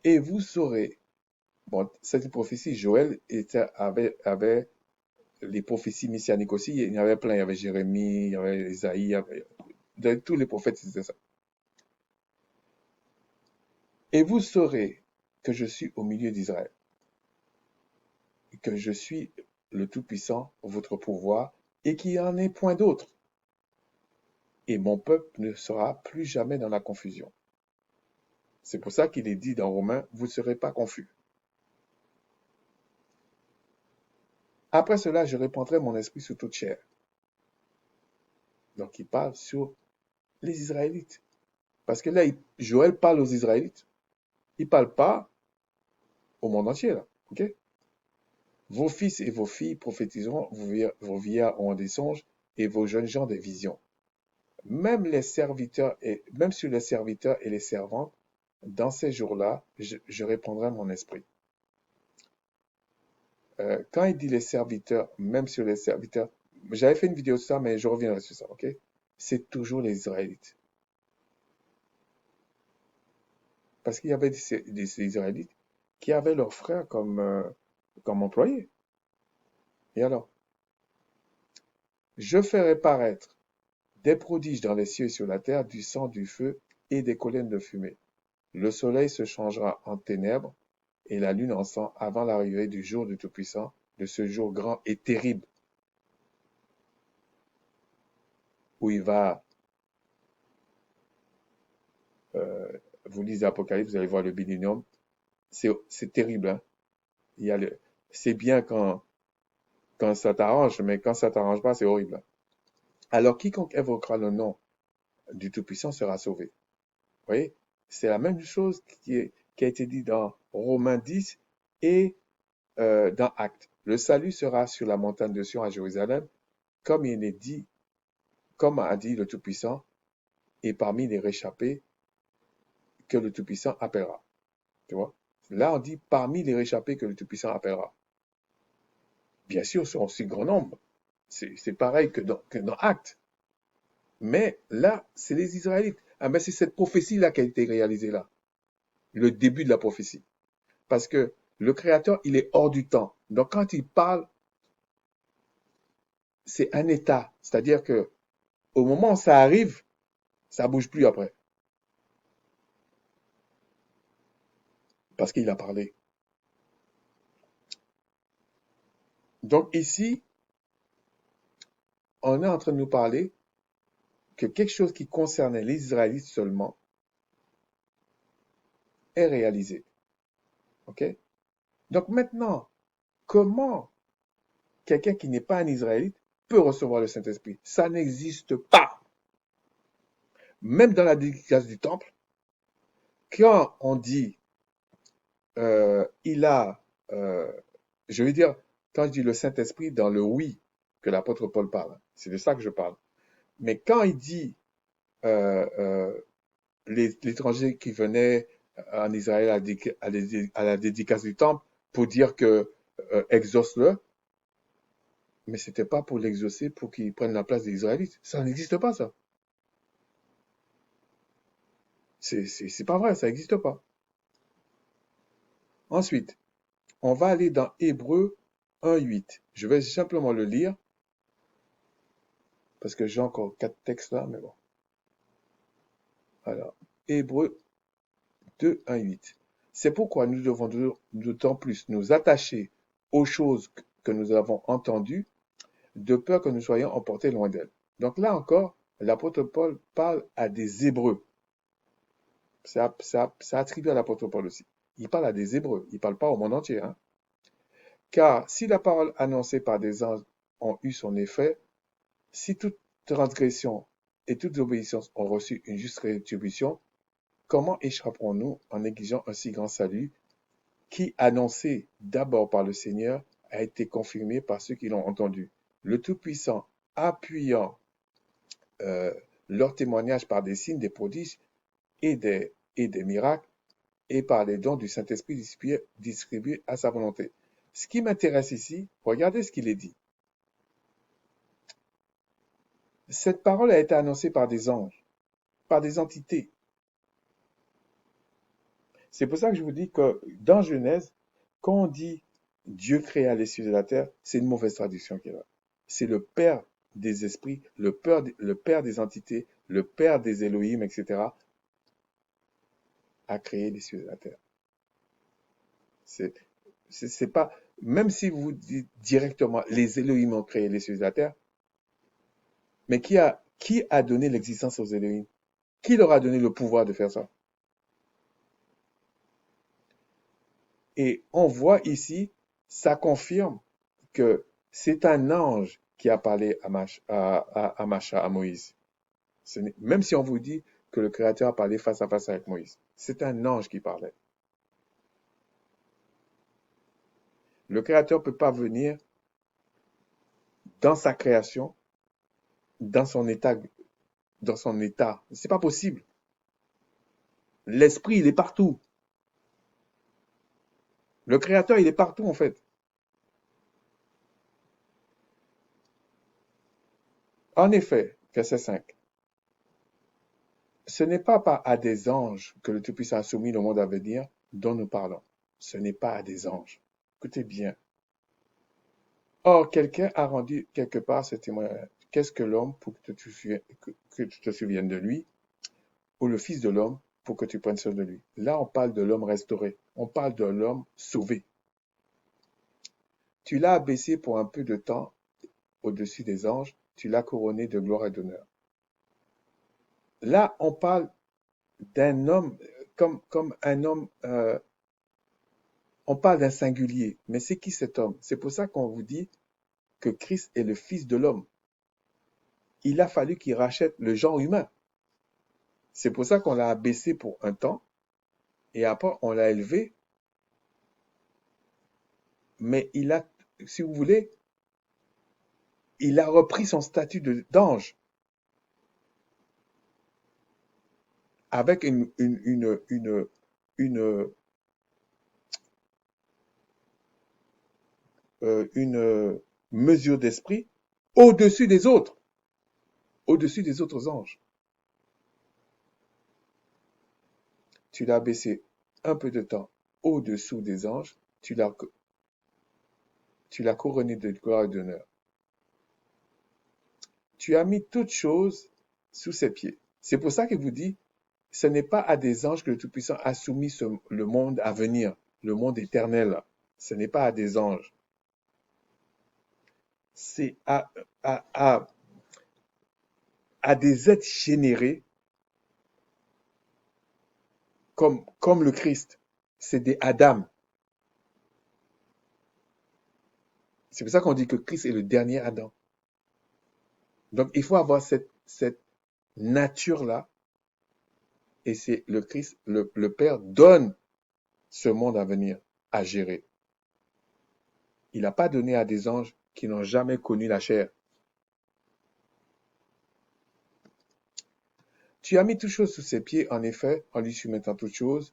Et vous saurez, bon, cette prophétie, Joël avait les prophéties messianiques aussi, il y avait plein, il y avait Jérémie, il y avait Isaïe, tous les prophètes disaient ça. Et vous saurez que je suis au milieu d'Israël, que je suis le Tout-Puissant, votre pouvoir, et qu'il n'y en ait point d'autre. Et mon peuple ne sera plus jamais dans la confusion. C'est pour ça qu'il est dit dans Romains, vous ne serez pas confus. Après cela, je répandrai mon esprit sur toute chair. Donc il parle sur les Israélites. Parce que là, Joël parle aux Israélites. Il ne parle pas au monde entier, là. OK? Vos fils et vos filles prophétiseront, vos vieillards auront des songes, et vos jeunes gens des visions. Même sur les serviteurs et les servantes, dans ces jours-là, je répandrai mon esprit. Quand il dit les serviteurs, même sur les serviteurs, j'avais fait une vidéo sur ça, mais je reviendrai sur ça, ok? C'est toujours les Israélites. Parce qu'il y avait des Israélites qui avaient leurs frères comme employés. Et alors, je ferai paraître des prodiges dans les cieux et sur la terre, du sang, du feu et des colonnes de fumée. Le soleil se changera en ténèbres et la lune en sang avant l'arrivée du jour du Tout-Puissant, de ce jour grand et terrible, où il va, euh, vous lisez Apocalypse, vous allez voir le millénium, c'est terrible, hein. C'est bien quand ça t'arrange, mais quand ça t'arrange pas, c'est horrible. Alors quiconque évoquera le nom du Tout-Puissant sera sauvé. Vous voyez? C'est la même chose qui a été dit dans Romains 10 et dans Actes. Le salut sera sur la montagne de Sion à Jérusalem, comme il est dit, comme a dit le Tout-Puissant, et parmi les réchappés que le Tout-Puissant appellera. Tu vois? Là, on dit parmi les réchappés que le Tout-Puissant appellera. Bien sûr, c'est aussi grand nombre. C'est pareil que dans Actes. Mais là, c'est les Israélites. Ah, mais c'est cette prophétie-là qui a été réalisée là. Le début de la prophétie. Parce que le Créateur, il est hors du temps. Donc, quand il parle, c'est un état. C'est-à-dire que au moment où ça arrive, ça bouge plus après. Parce qu'il a parlé. Donc, ici, on est en train de nous parler que quelque chose qui concernait les Israélites seulement est réalisé. OK? Donc maintenant, comment quelqu'un qui n'est pas un Israélite peut recevoir le Saint-Esprit? Ça n'existe pas. Même dans la dédicace du temple, Quand on dit, il a, je veux dire, quand je dis le Saint-Esprit dans le oui que l'apôtre Paul parle, c'est de ça que je parle. Mais quand il dit euh, euh, l'étranger qui venait en Israël à la dédicace du temple pour dire que exauce-le, mais c'était pas pour l'exaucer pour qu'il prenne la place des Israélites. Ça n'existe pas, ça. C'est pas vrai, ça n'existe pas. Ensuite, on va aller dans Hébreux 1:8. Je vais simplement le lire parce que j'ai encore 4 textes là, mais bon. Alors, Hébreux 2:1-8. C'est pourquoi nous devons d'autant plus nous attacher aux choses que nous avons entendues, de peur que nous soyons emportés loin d'elles. Donc là encore, l'apôtre Paul parle à des Hébreux. Ça attribue à l'apôtre Paul aussi. Il parle à des Hébreux, il ne parle pas au monde entier. Hein. Car si la parole annoncée par des anges ont eu son effet, si toute transgression et toute obéissance ont reçu une juste rétribution, comment échapperons-nous en négligeant un si grand salut qui, annoncé d'abord par le Seigneur, a été confirmé par ceux qui l'ont entendu. Le Tout-Puissant appuyant euh, leur témoignage par des signes, des prodiges et des miracles, et par les dons du Saint-Esprit distribués à sa volonté. Ce qui m'intéresse ici, regardez ce qu'il est dit. Cette parole a été annoncée par des anges, par des entités. C'est pour ça que je vous dis que dans Genèse, quand on dit Dieu créa les cieux et la terre, c'est une mauvaise traduction qui est là. C'est le Père des esprits, le Père des entités, le Père des Elohim, etc., a créé les cieux et la terre. C'est pas, même si vous dites directement les Elohim ont créé les cieux et la terre, mais qui a donné l'existence aux Elohim? Qui leur a donné le pouvoir de faire ça? Et on voit ici, ça confirme que c'est un ange qui a parlé à Macha, à Moïse. Même si on vous dit que le Créateur a parlé face à face avec Moïse, c'est un ange qui parlait. Le Créateur ne peut pas venir dans sa création, dans son état, dans son état. C'est pas possible. L'esprit, il est partout. Le Créateur, il est partout en fait. En effet, verset 5. Ce n'est pas à des anges que le Tout-Puissant a soumis le monde à venir dont nous parlons. Ce n'est pas à des anges. Écoutez bien. Or, quelqu'un a rendu quelque part ce témoignage. Qu'est-ce que l'homme pour que tu te souviennes de lui, ou le Fils de l'homme pour que tu prennes soin de lui? Là, on parle de l'homme restauré. On parle de l'homme sauvé. Tu l'as abaissé pour un peu de temps au-dessus des anges. Tu l'as couronné de gloire et d'honneur. Là, on parle d'un homme comme un homme. On parle d'un singulier. Mais c'est qui cet homme? C'est pour ça qu'on vous dit que Christ est le Fils de l'homme. Il a fallu qu'il rachète le genre humain. C'est pour ça qu'on l'a abaissé pour un temps et après on l'a élevé. Mais il a, si vous voulez, il a repris son statut d'ange avec une, une mesure d'esprit au-dessus des autres, au-dessus des autres anges. Tu l'as baissé un peu de temps au-dessous des anges, tu l'as couronné de gloire et d'honneur. Tu as mis toutes choses sous ses pieds. C'est pour ça qu'il vous dit, ce n'est pas à des anges que le Tout-Puissant a soumis le monde à venir, le monde éternel. Ce n'est pas à des anges. C'est à des êtres générés comme le Christ. C'est des Adam. C'est pour ça qu'on dit que Christ est le dernier Adam. Donc il faut avoir cette nature-là et c'est le Christ, le Père donne ce monde à venir à gérer. Il n'a pas donné à des anges qui n'ont jamais connu la chair. Tu as mis toutes choses sous ses pieds, en effet, en lui soumettant toutes choses.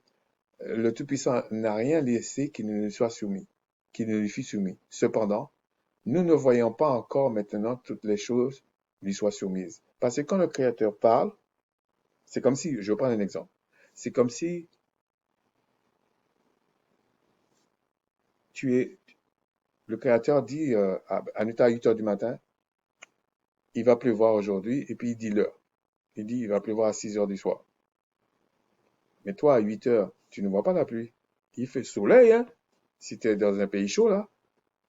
Le Tout-Puissant n'a rien laissé qui ne lui soit soumis, qui ne lui fût soumis. Cependant, nous ne voyons pas encore maintenant toutes les choses lui soient soumises. Parce que quand le Créateur parle, c'est comme si, je vais prendre un exemple, c'est comme si le Créateur dit à 8 heures du matin, il va pleuvoir aujourd'hui, et puis il dit l'heure. Il dit, il va pleuvoir à 6 heures du soir. Mais toi, à 8 heures, tu ne vois pas la pluie. Il fait soleil, hein. Si tu es dans un pays chaud, là,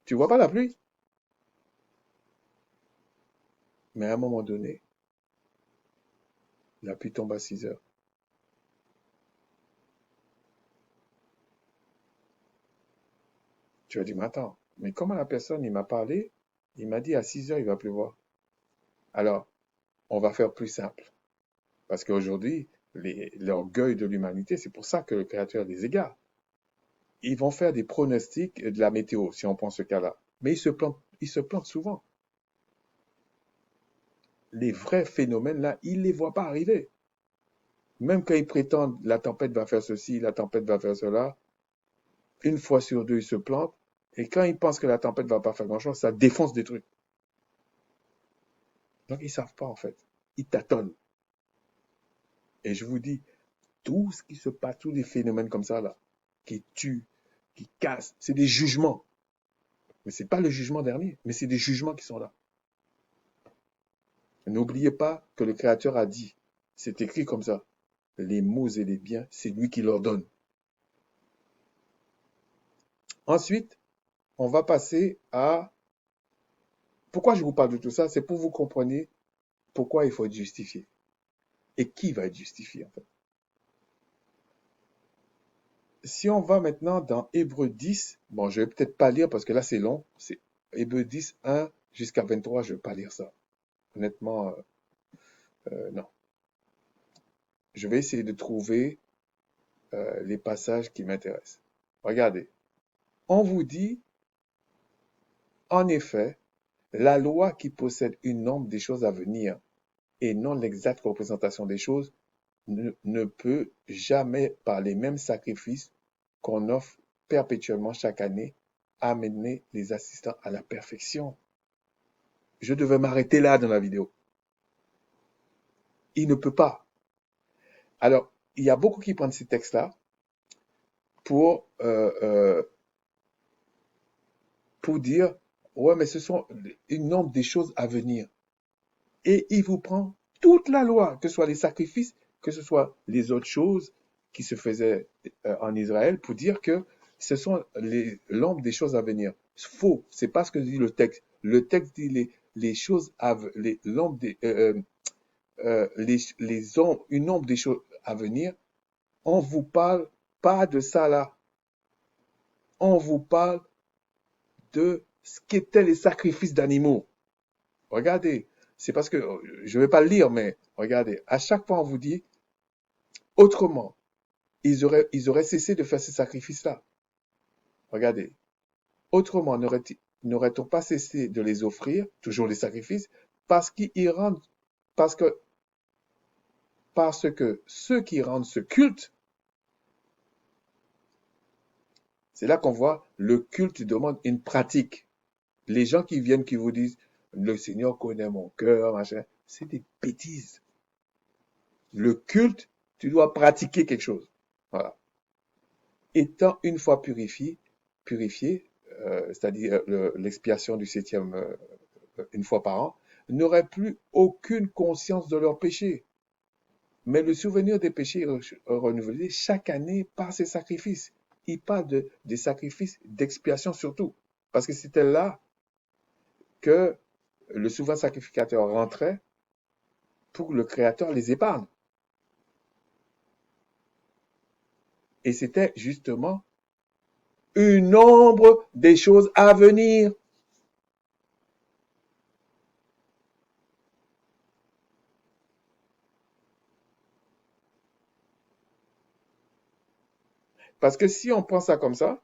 tu vois pas la pluie. Mais à un moment donné, la pluie tombe à 6 heures. Tu vas dire, mais attends, mais comment la personne, il m'a parlé, il m'a dit à 6 heures, il va pleuvoir. Alors, on va faire plus simple. Parce qu'aujourd'hui, l'orgueil de l'humanité, c'est pour ça que le Créateur les égare. Ils vont faire des pronostics de la météo, si on prend ce cas-là. Mais ils se plantent souvent. Les vrais phénomènes, là, ils ne les voient pas arriver. Même quand ils prétendent la tempête va faire ceci, la tempête va faire cela, une fois sur deux, ils se plantent. Et quand ils pensent que la tempête va pas faire grand-chose, ça défonce des trucs. Donc, ils savent pas, en fait. Ils tâtonnent. Et je vous dis, tout ce qui se passe, tous les phénomènes comme ça, là, qui tuent, qui cassent, c'est des jugements. Mais c'est pas le jugement dernier, mais c'est des jugements qui sont là. N'oubliez pas que le Créateur a dit, c'est écrit comme ça, les maux et les biens, c'est lui qui leur donne. Ensuite, on va passer à... Pourquoi je vous parle de tout ça? C'est pour vous compreniez pourquoi il faut être justifié. Et qui va être justifié, en fait. Si on va maintenant dans Hébreux 10, bon, je vais peut-être pas lire parce que là, c'est long. C'est Hébreux 10, 1 jusqu'à 23, je vais pas lire ça. Honnêtement, non. Je vais essayer de trouver les passages qui m'intéressent. Regardez. On vous dit, en effet, la loi qui possède une norme des choses à venir et non l'exacte représentation des choses ne peut jamais, par les mêmes sacrifices qu'on offre perpétuellement chaque année, amener les assistants à la perfection. Je devais m'arrêter là dans la vidéo. Il ne peut pas. Alors, il y a beaucoup qui prennent ces textes-là pour, pour dire, ouais, mais ce sont une nombre des choses à venir. Et il vous prend toute la loi, que ce soit les sacrifices, que ce soit les autres choses qui se faisaient en Israël, pour dire que ce sont l'ombre des choses à venir. Faux, c'est pas ce que dit le texte. Le texte dit les choses l'ombre des une ombre des choses à venir. On vous parle pas de ça là. On vous parle de ce qu'étaient les sacrifices d'animaux. Regardez, c'est parce que je ne vais pas le lire, mais regardez, à chaque fois on vous dit autrement, ils auraient cessé de faire ces sacrifices-là. Regardez, autrement n'aurait-on pas cessé de les offrir, toujours les sacrifices, parce qu'ils rendent, parce que, parce que ceux qui rendent ce culte, c'est là qu'on voit le culte demande une pratique. Les gens qui viennent, qui vous disent, le Seigneur connaît mon cœur, machin, c'est des bêtises. Le culte, tu dois pratiquer quelque chose. Voilà. Étant une fois purifié, c'est-à-dire l'expiation du septième une fois par an, n'auraient plus aucune conscience de leurs péchés. Mais le souvenir des péchés est renouvelé chaque année par ces sacrifices. Il parle des sacrifices d'expiation surtout. Parce que c'était là que le souverain sacrificateur rentrait pour que le Créateur les épargne. Et c'était justement une ombre des choses à venir. Parce que si on prend ça comme ça,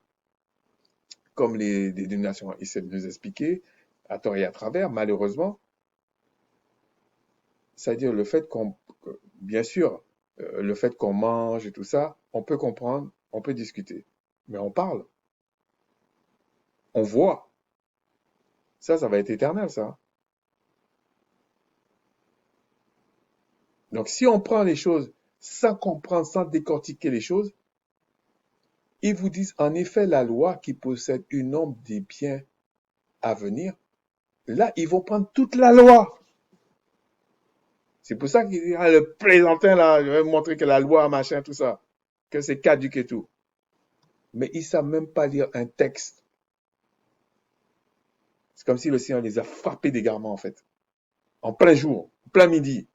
comme les dénominations essaient de nous expliquer, à tort et à travers, malheureusement, c'est-à-dire le fait qu'on, bien sûr, le fait qu'on mange et tout ça, on peut comprendre, on peut discuter. Mais on parle, on voit. Ça va être éternel, ça. Donc, si on prend les choses sans comprendre, sans décortiquer les choses, ils vous disent, en effet, la loi qui possède une nombre des biens à venir, là, ils vont prendre toute la loi. C'est pour ça qu'il y a le plaisantin, là, je vais montrer que la loi, machin, tout ça, que c'est caduque et tout. Mais ils savent même pas lire un texte. C'est comme si le Seigneur les a frappés d'égarement, en fait. En plein jour, en plein midi.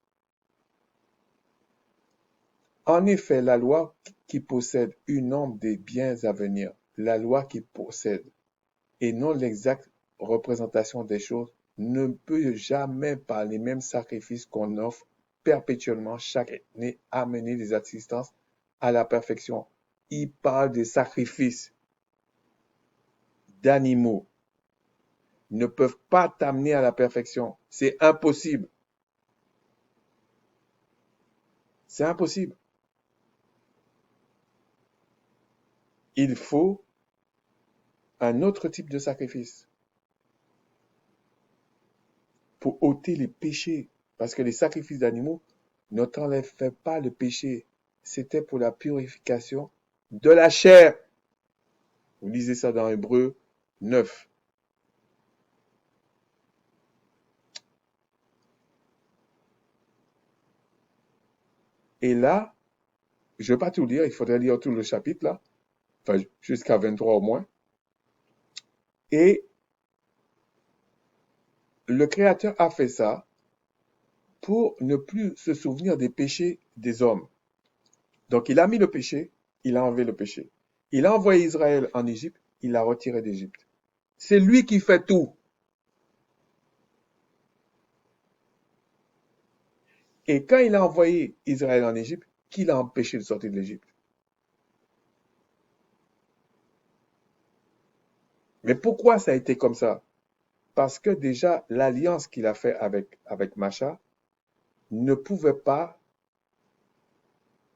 En effet, la loi qui possède une nombre des biens à venir, la loi qui possède, et non l'exacte représentation des choses, ne peut jamais par les mêmes sacrifices qu'on offre perpétuellement chaque année amener des assistances à la perfection. Il parle des sacrifices d'animaux ne peuvent pas t'amener à la perfection. C'est impossible. C'est impossible. Il faut un autre type de sacrifice pour ôter les péchés. Parce que les sacrifices d'animaux ne t'enlèvent pas le péché. C'était pour la purification de la chair. Vous lisez ça dans Hébreux 9. Et là, je ne vais pas tout lire, il faudrait lire tout le chapitre là, enfin jusqu'à 23 au moins. Et le Créateur a fait ça pour ne plus se souvenir des péchés des hommes. Donc il a mis le péché, il a enlevé le péché. Il a envoyé Israël en Égypte, il l'a retiré d'Égypte. C'est lui qui fait tout. Et quand il a envoyé Israël en Égypte, qui l'a empêché de sortir de l'Égypte? Mais pourquoi ça a été comme ça? Parce que déjà, l'alliance qu'il a fait avec Macha ne pouvait pas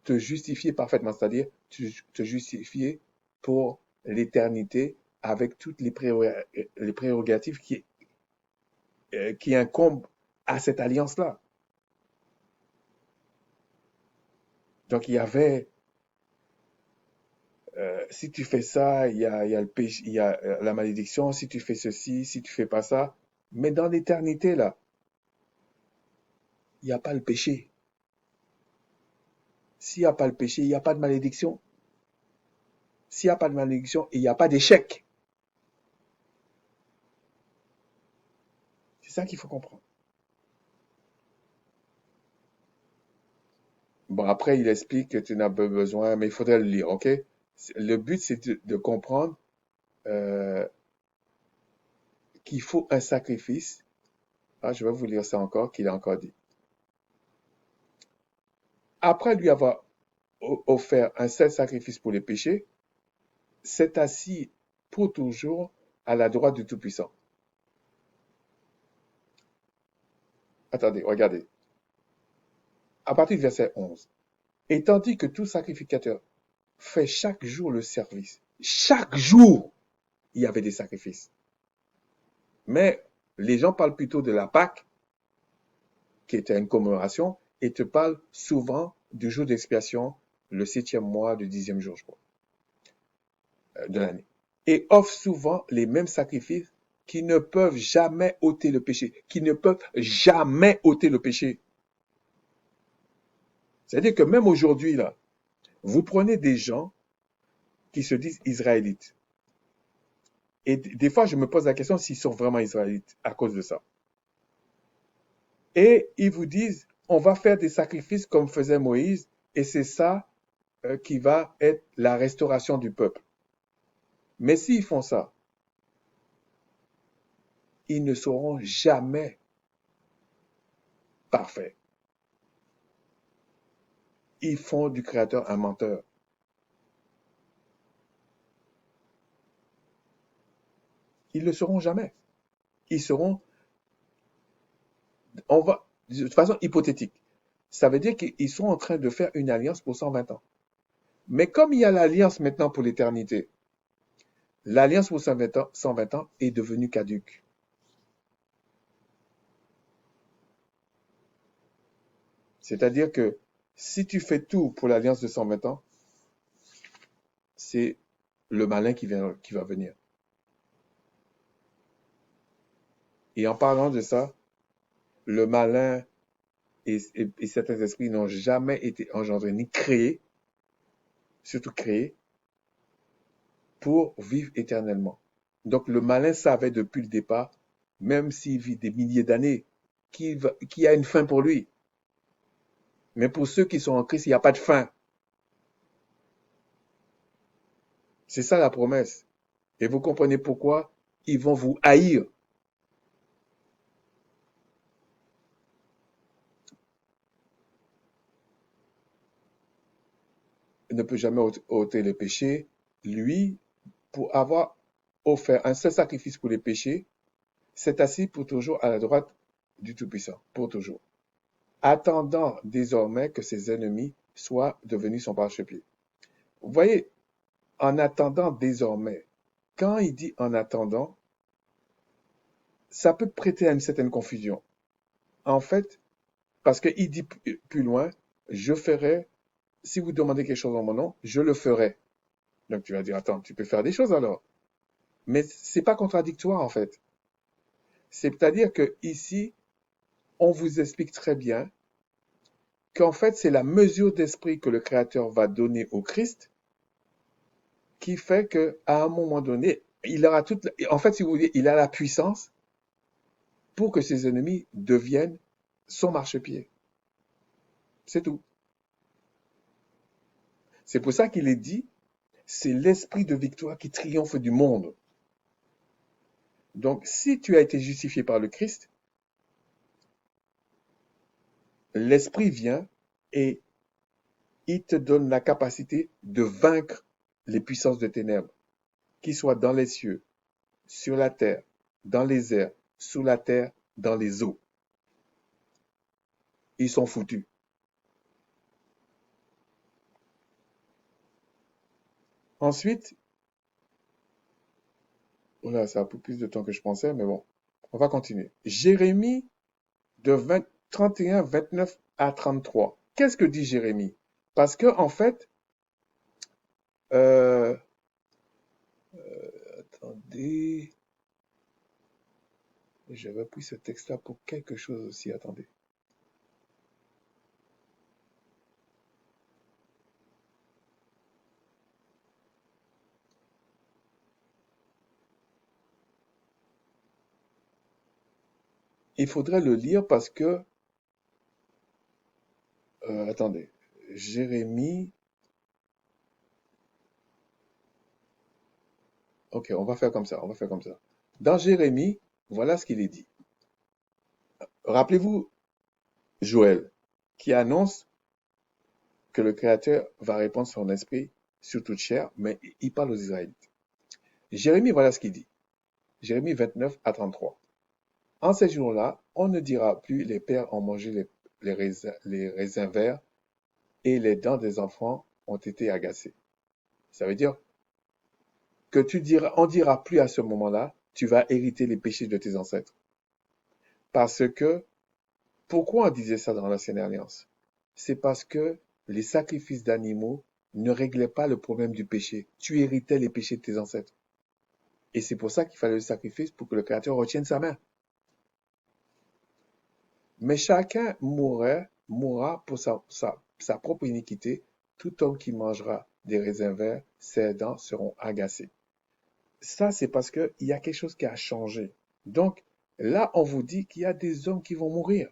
te justifier parfaitement, c'est-à-dire te justifier pour l'éternité avec toutes les prérogatives qui incombent à cette alliance-là. Donc il y avait, si tu fais ça, il y a le péché, il y a la malédiction, si tu fais ceci, si tu fais pas ça. Mais dans l'éternité, là, il n'y a pas le péché. S'il n'y a pas le péché, il n'y a pas de malédiction. S'il n'y a pas de malédiction, il n'y a pas d'échec. C'est ça qu'il faut comprendre. Bon, après, il explique que tu n'as pas besoin, mais il faudrait le lire, ok? Le but, c'est de comprendre euh, qu'il faut un sacrifice. Ah, je vais vous lire ça encore, qu'il a encore dit. Après lui avoir offert un seul sacrifice pour les péchés, s'est assis pour toujours à la droite du Tout-Puissant. Attendez, regardez. À partir du verset 11. Et tandis que tout sacrificateur fait chaque jour le service, chaque jour, il y avait des sacrifices. Mais les gens parlent plutôt de la Pâque, qui était une commémoration, et te parlent souvent du jour d'expiation, le 7e mois, du 10e jour, je crois, de l'année. Et offrent souvent les mêmes sacrifices qui ne peuvent jamais ôter le péché, qui ne peuvent jamais ôter le péché. C'est-à-dire que même aujourd'hui, là, vous prenez des gens qui se disent israélites. Et des fois, je me pose la question s'ils sont vraiment israélites à cause de ça. Et ils vous disent, on va faire des sacrifices comme faisait Moïse, et c'est ça qui va être la restauration du peuple. Mais s'ils font ça, ils ne seront jamais parfaits. Ils font du Créateur un menteur. Ils ne le seront jamais. Ils seront, de façon hypothétique. Ça veut dire qu'ils sont en train de faire une alliance pour 120 ans. Mais comme il y a l'alliance maintenant pour l'éternité, l'alliance pour 120 ans est devenue caduque. C'est-à-dire que si tu fais tout pour l'alliance de 120 ans, c'est le malin qui va venir. Et en parlant de ça, le malin et certains esprits n'ont jamais été engendrés ni créés, surtout créés, pour vivre éternellement. Donc le malin savait depuis le départ, même s'il vit des milliers d'années, qu'il y a une fin pour lui. Mais pour ceux qui sont en Christ, il n'y a pas de fin. C'est ça la promesse. Et vous comprenez pourquoi ils vont vous haïr. Il ne peut jamais ôter les péchés. Lui, pour avoir offert un seul sacrifice pour les péchés, s'est assis pour toujours à la droite du Tout-Puissant, pour toujours, attendant désormais que ses ennemis soient devenus son marchepied. Vous voyez, en attendant désormais, quand il dit en attendant, ça peut prêter à une certaine confusion. En fait, parce qu'il dit plus loin, je ferai, si vous demandez quelque chose en mon nom, je le ferai. Donc tu vas dire, attends, tu peux faire des choses alors. Mais c'est pas contradictoire en fait. C'est-à-dire que ici, on vous explique très bien qu'en fait, c'est la mesure d'esprit que le Créateur va donner au Christ qui fait que à un moment donné, il aura toute, en fait, si vous voulez, il a la puissance pour que ses ennemis deviennent son marchepied. C'est tout. C'est pour ça qu'il est dit, c'est l'esprit de victoire qui triomphe du monde. Donc, si tu as été justifié par le Christ, l'esprit vient et il te donne la capacité de vaincre les puissances de ténèbres, qu'ils soient dans les cieux, sur la terre, dans les airs, sous la terre, dans les eaux. Ils sont foutus. Ensuite, voilà, ça a pris plus de temps que je pensais, mais bon, on va continuer. Jérémie de 31, 29 à 33. Qu'est-ce que dit Jérémie? Parce que, en fait, euh, attendez, j'avais pris ce texte-là pour quelque chose aussi, attendez. Il faudrait le lire parce que, attendez, Jérémie, ok, on va faire comme ça, on va faire comme ça. Dans Jérémie, voilà ce qu'il est dit. Rappelez-vous Joël, qui annonce que le Créateur va répandre son esprit sur toute chair, mais il parle aux Israélites. Jérémie, voilà ce qu'il dit. Jérémie 29 à 33. En ces jours-là, on ne dira plus les pères ont mangé les raisins verts et les dents des enfants ont été agacées. Ça veut dire que on dira plus à ce moment-là, tu vas hériter les péchés de tes ancêtres. Parce que, pourquoi on disait ça dans l'Ancienne Alliance? C'est parce que les sacrifices d'animaux ne réglaient pas le problème du péché. Tu héritais les péchés de tes ancêtres. Et c'est pour ça qu'il fallait le sacrifice pour que le Créateur retienne sa main. Mais chacun mourra pour sa propre iniquité. Tout homme qui mangera des raisins verts, ses dents seront agacées. Ça, c'est parce qu'il y a quelque chose qui a changé. Donc, là, on vous dit qu'il y a des hommes qui vont mourir.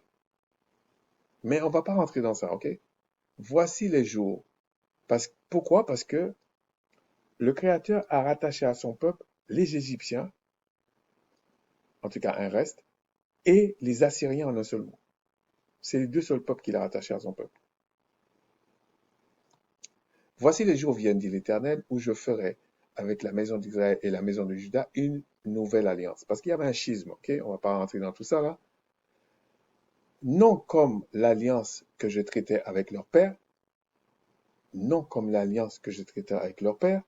Mais on ne va pas rentrer dans ça, ok? Voici les jours. Pourquoi? Parce que le Créateur a rattaché à son peuple les Égyptiens, en tout cas un reste, et les Assyriens en un seul mot. C'est les deux seuls peuples qu'il a rattachés à son peuple. Voici les jours viennent, dit l'Éternel, où je ferai avec la maison d'Israël et la maison de Juda une nouvelle alliance. Parce qu'il y avait un schisme, ok? On ne va pas rentrer dans tout ça là. Non comme l'alliance que je traitais avec leur père, non comme l'alliance que je traitais avec leur père,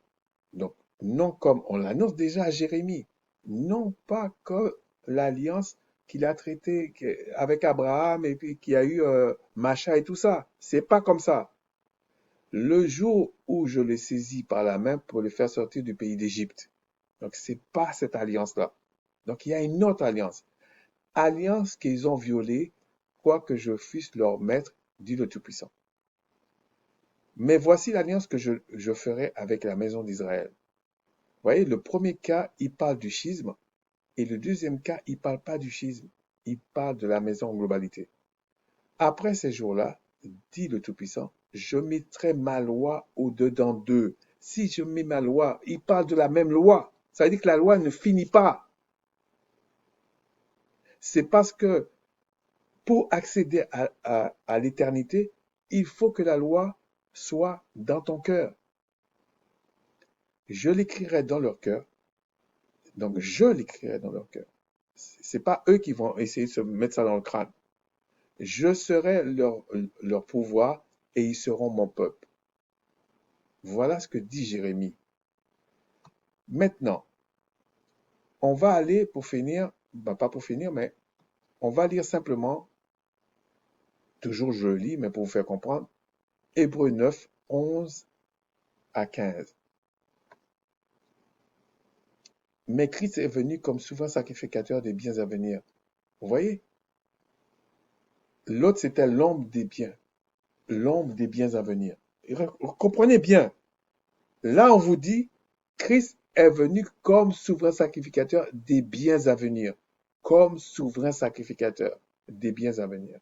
donc non comme on l'annonce déjà à Jérémie, non pas comme l'alliance qu'il a traitée avec Abraham et puis qui a eu Macha et tout ça. C'est pas comme ça. Le jour où je le saisis par la main pour le faire sortir du pays d'Égypte. Donc c'est pas cette alliance-là. Donc il y a une autre alliance. Alliance qu'ils ont violée, quoi que je fusse leur maître, dit le Tout-Puissant. Mais voici l'alliance que je ferai avec la maison d'Israël. Vous voyez, le premier cas, il parle du schisme, et le deuxième cas, il parle pas du schisme, il parle de la maison en globalité. Après ces jours-là, dit le Tout-Puissant, je mettrai ma loi au-dedans d'eux. Si je mets ma loi, il parle de la même loi. Ça veut dire que la loi ne finit pas. C'est parce que pour accéder à l'éternité, il faut que la loi soit dans ton cœur. Je l'écrirai dans leur cœur. Donc, je l'écrirai dans leur cœur. C'est pas eux qui vont essayer de se mettre ça dans le crâne. Je serai leur pouvoir et ils seront mon peuple. Voilà ce que dit Jérémie. Maintenant, on va aller pour finir, pas pour finir, mais on va lire simplement, toujours je le lis, mais pour vous faire comprendre, Hébreux 9, 11 à 15. Mais Christ est venu comme souverain sacrificateur des biens à venir. Vous voyez? L'autre, c'était l'ombre des biens à venir. Comprenez bien. Là, on vous dit, Christ est venu comme souverain sacrificateur des biens à venir. Comme souverain sacrificateur des biens à venir.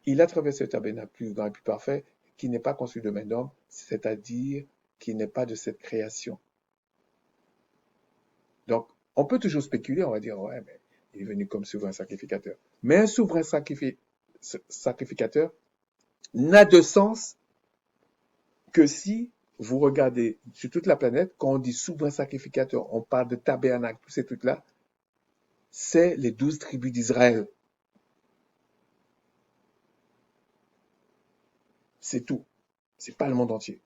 Il a traversé le tabernacle plus grand et plus parfait, qui n'est pas construit de main d'homme, c'est-à-dire qui n'est pas de cette création. Donc, on peut toujours spéculer, on va dire, ouais, mais il est venu comme souverain sacrificateur. Mais un souverain sacrificateur n'a de sens que si vous regardez sur toute la planète, quand on dit souverain sacrificateur, on parle de tabernacle, tous ces trucs-là, c'est les 12 tribus d'Israël. C'est tout. C'est pas le monde entier.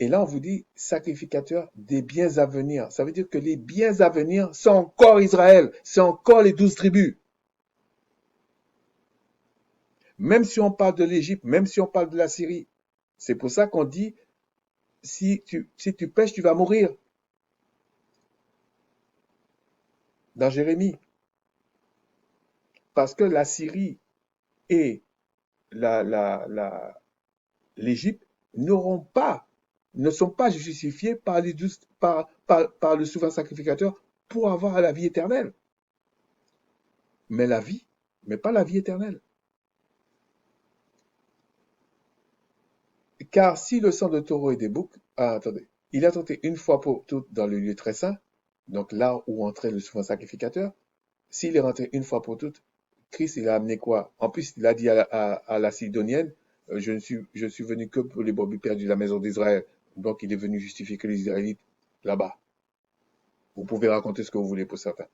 Et là, on vous dit sacrificateur des biens à venir. Ça veut dire que les biens à venir, c'est encore Israël. C'est encore les 12 tribus. Même si on parle de l'Égypte, même si on parle de la Syrie. C'est pour ça qu'on dit, si tu pêches, tu vas mourir. Dans Jérémie. Parce que la Syrie et l'Égypte ne sont pas justifiés par le souverain sacrificateur pour avoir la vie éternelle. Mais pas la vie éternelle. Car si le sang de taureau et des boucs, attendez, il a tenté une fois pour toutes dans le lieu très saint, donc là où entrait le souverain sacrificateur, s'il est rentré une fois pour toutes, Christ, il a amené quoi? En plus, il a dit à la Sidonienne, je suis venu que pour les brebis perdues de la maison d'Israël. Donc, il est venu justifier que les Israélites là-bas. Vous pouvez raconter ce que vous voulez pour certains.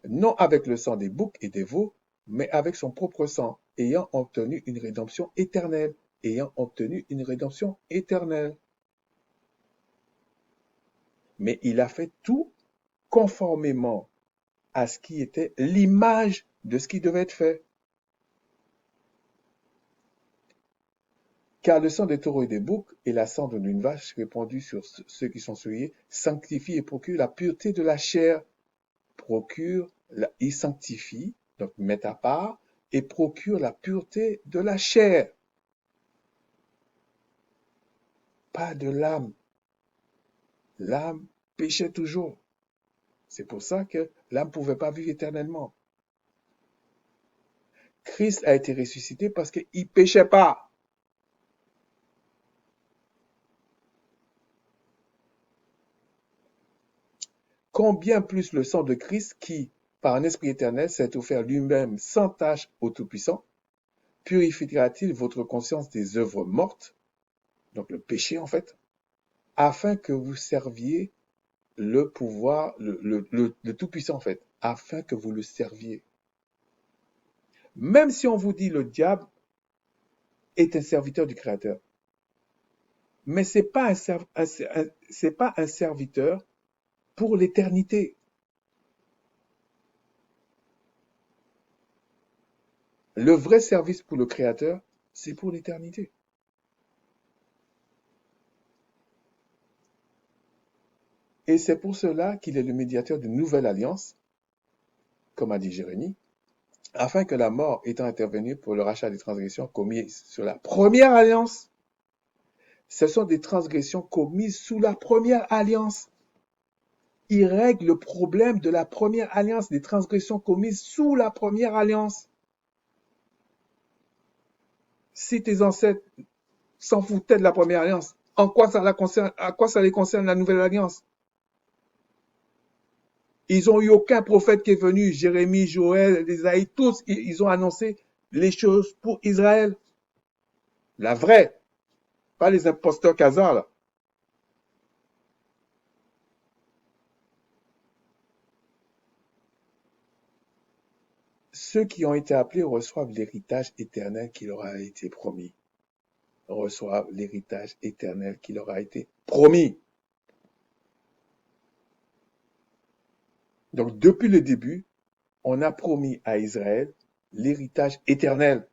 Non avec le sang des boucs et des veaux, mais avec son propre sang, ayant obtenu une rédemption éternelle. Ayant obtenu une rédemption éternelle. Mais il a fait tout conformément à ce qui était l'image de ce qui devait être fait. Car le sang des taureaux et des boucs et la cendre d'une vache répandue sur ceux qui sont souillés sanctifie et procure la pureté de la chair. Il sanctifie, donc met à part, et procure la pureté de la chair. Pas de l'âme. L'âme péchait toujours. C'est pour ça que l'âme ne pouvait pas vivre éternellement. Christ a été ressuscité parce qu'il ne péchait pas. Combien plus le sang de Christ qui, par un esprit éternel, s'est offert lui-même sans tache au Tout-Puissant, purifiera-t-il votre conscience des œuvres mortes donc le péché en fait, afin que vous serviez le pouvoir, le Tout-Puissant en fait, afin que vous le serviez. Même si on vous dit le diable est un serviteur du Créateur, mais c'est pas un serviteur pour l'éternité. Le vrai service pour le Créateur, c'est pour l'éternité. Et c'est pour cela qu'il est le médiateur d'une nouvelle alliance, comme a dit Jérémie, afin que la mort étant intervenue pour le rachat des transgressions commises sur la première alliance, ce sont des transgressions commises sous la première alliance. Il règle le problème de la première alliance, des transgressions commises sous la première alliance. Si tes ancêtres s'en foutaient de la première alliance, à quoi ça les concerne la nouvelle alliance? Ils n'ont eu aucun prophète qui est venu, Jérémie, Joël, Isaïe, tous, ils ont annoncé les choses pour Israël. La vraie, pas les imposteurs Khazars, là. Ceux qui ont été appelés reçoivent l'héritage éternel qui leur a été promis. Reçoivent l'héritage éternel qui leur a été promis. Donc, depuis le début, on a promis à Israël l'héritage éternel.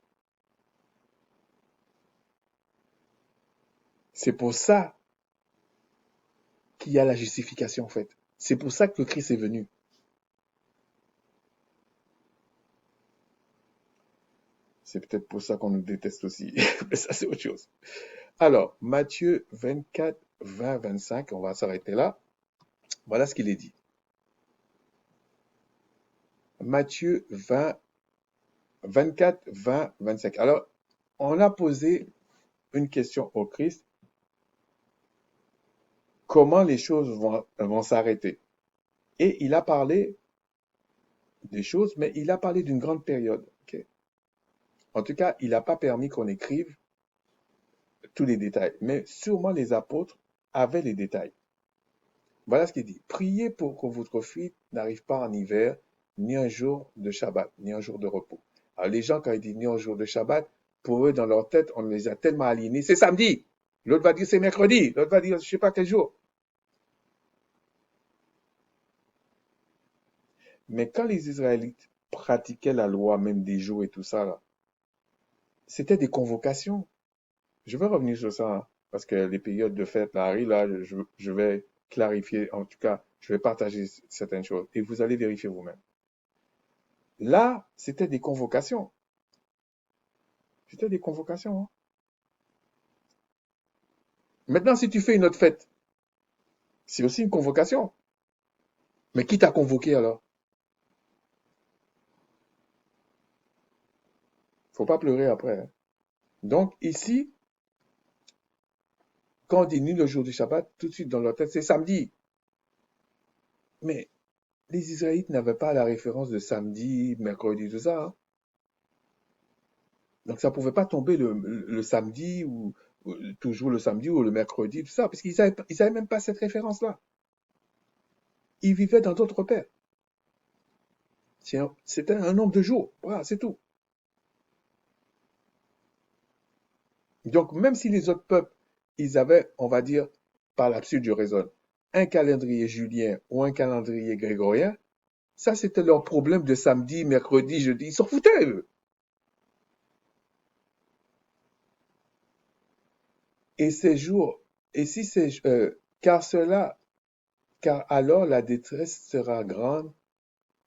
C'est pour ça qu'il y a la justification, en fait. C'est pour ça que le Christ est venu. C'est peut-être pour ça qu'on nous déteste aussi. Mais ça, c'est autre chose. Alors, Matthieu 24, 20, 25, on va s'arrêter là. Voilà ce qu'il est dit. Matthieu 20, 24, 20, 25. Alors, on a posé une question au Christ. Comment les choses vont s'arrêter? Et il a parlé des choses, mais il a parlé d'une grande période. Okay? En tout cas, il n'a pas permis qu'on écrive tous les détails. Mais sûrement les apôtres avaient les détails. Voilà ce qu'il dit. Priez pour que votre fuite n'arrive pas en hiver, ni un jour de Shabbat, ni un jour de repos. Alors les gens, quand ils disent ni un jour de Shabbat, pour eux, dans leur tête, on les a tellement alignés. C'est samedi. L'autre va dire c'est mercredi. L'autre va dire je ne sais pas quel jour. Mais quand les Israélites pratiquaient la loi, même des jours et tout ça, là, c'était des convocations. Je vais revenir sur ça, hein, parce que les périodes de fête là, arrivent, là, je vais clarifier, en tout cas, je vais partager certaines choses. Et vous allez vérifier vous-même. Là, c'était des convocations. C'était des convocations. Hein. Maintenant, si tu fais une autre fête, c'est aussi une convocation. Mais qui t'a convoqué alors? Faut pas pleurer après. Hein. Donc ici, quand on dit ni le jour du Shabbat, tout de suite dans leur tête, c'est samedi. Mais les Israélites n'avaient pas la référence de samedi, mercredi, tout ça. Hein. Donc ça pouvait pas tomber le samedi ou toujours le samedi ou le mercredi, tout ça, parce qu'ils avaient même pas cette référence-là. Ils vivaient dans d'autres repères. C'était un nombre de jours. Voilà, c'est tout. Donc, même si les autres peuples, ils avaient, on va dire, par l'absurde du raisonne, un calendrier julien ou un calendrier grégorien, ça, c'était leur problème de samedi, mercredi, jeudi. Ils s'en foutaient, eux. Et ces jours, et si c'est, car alors la détresse sera grande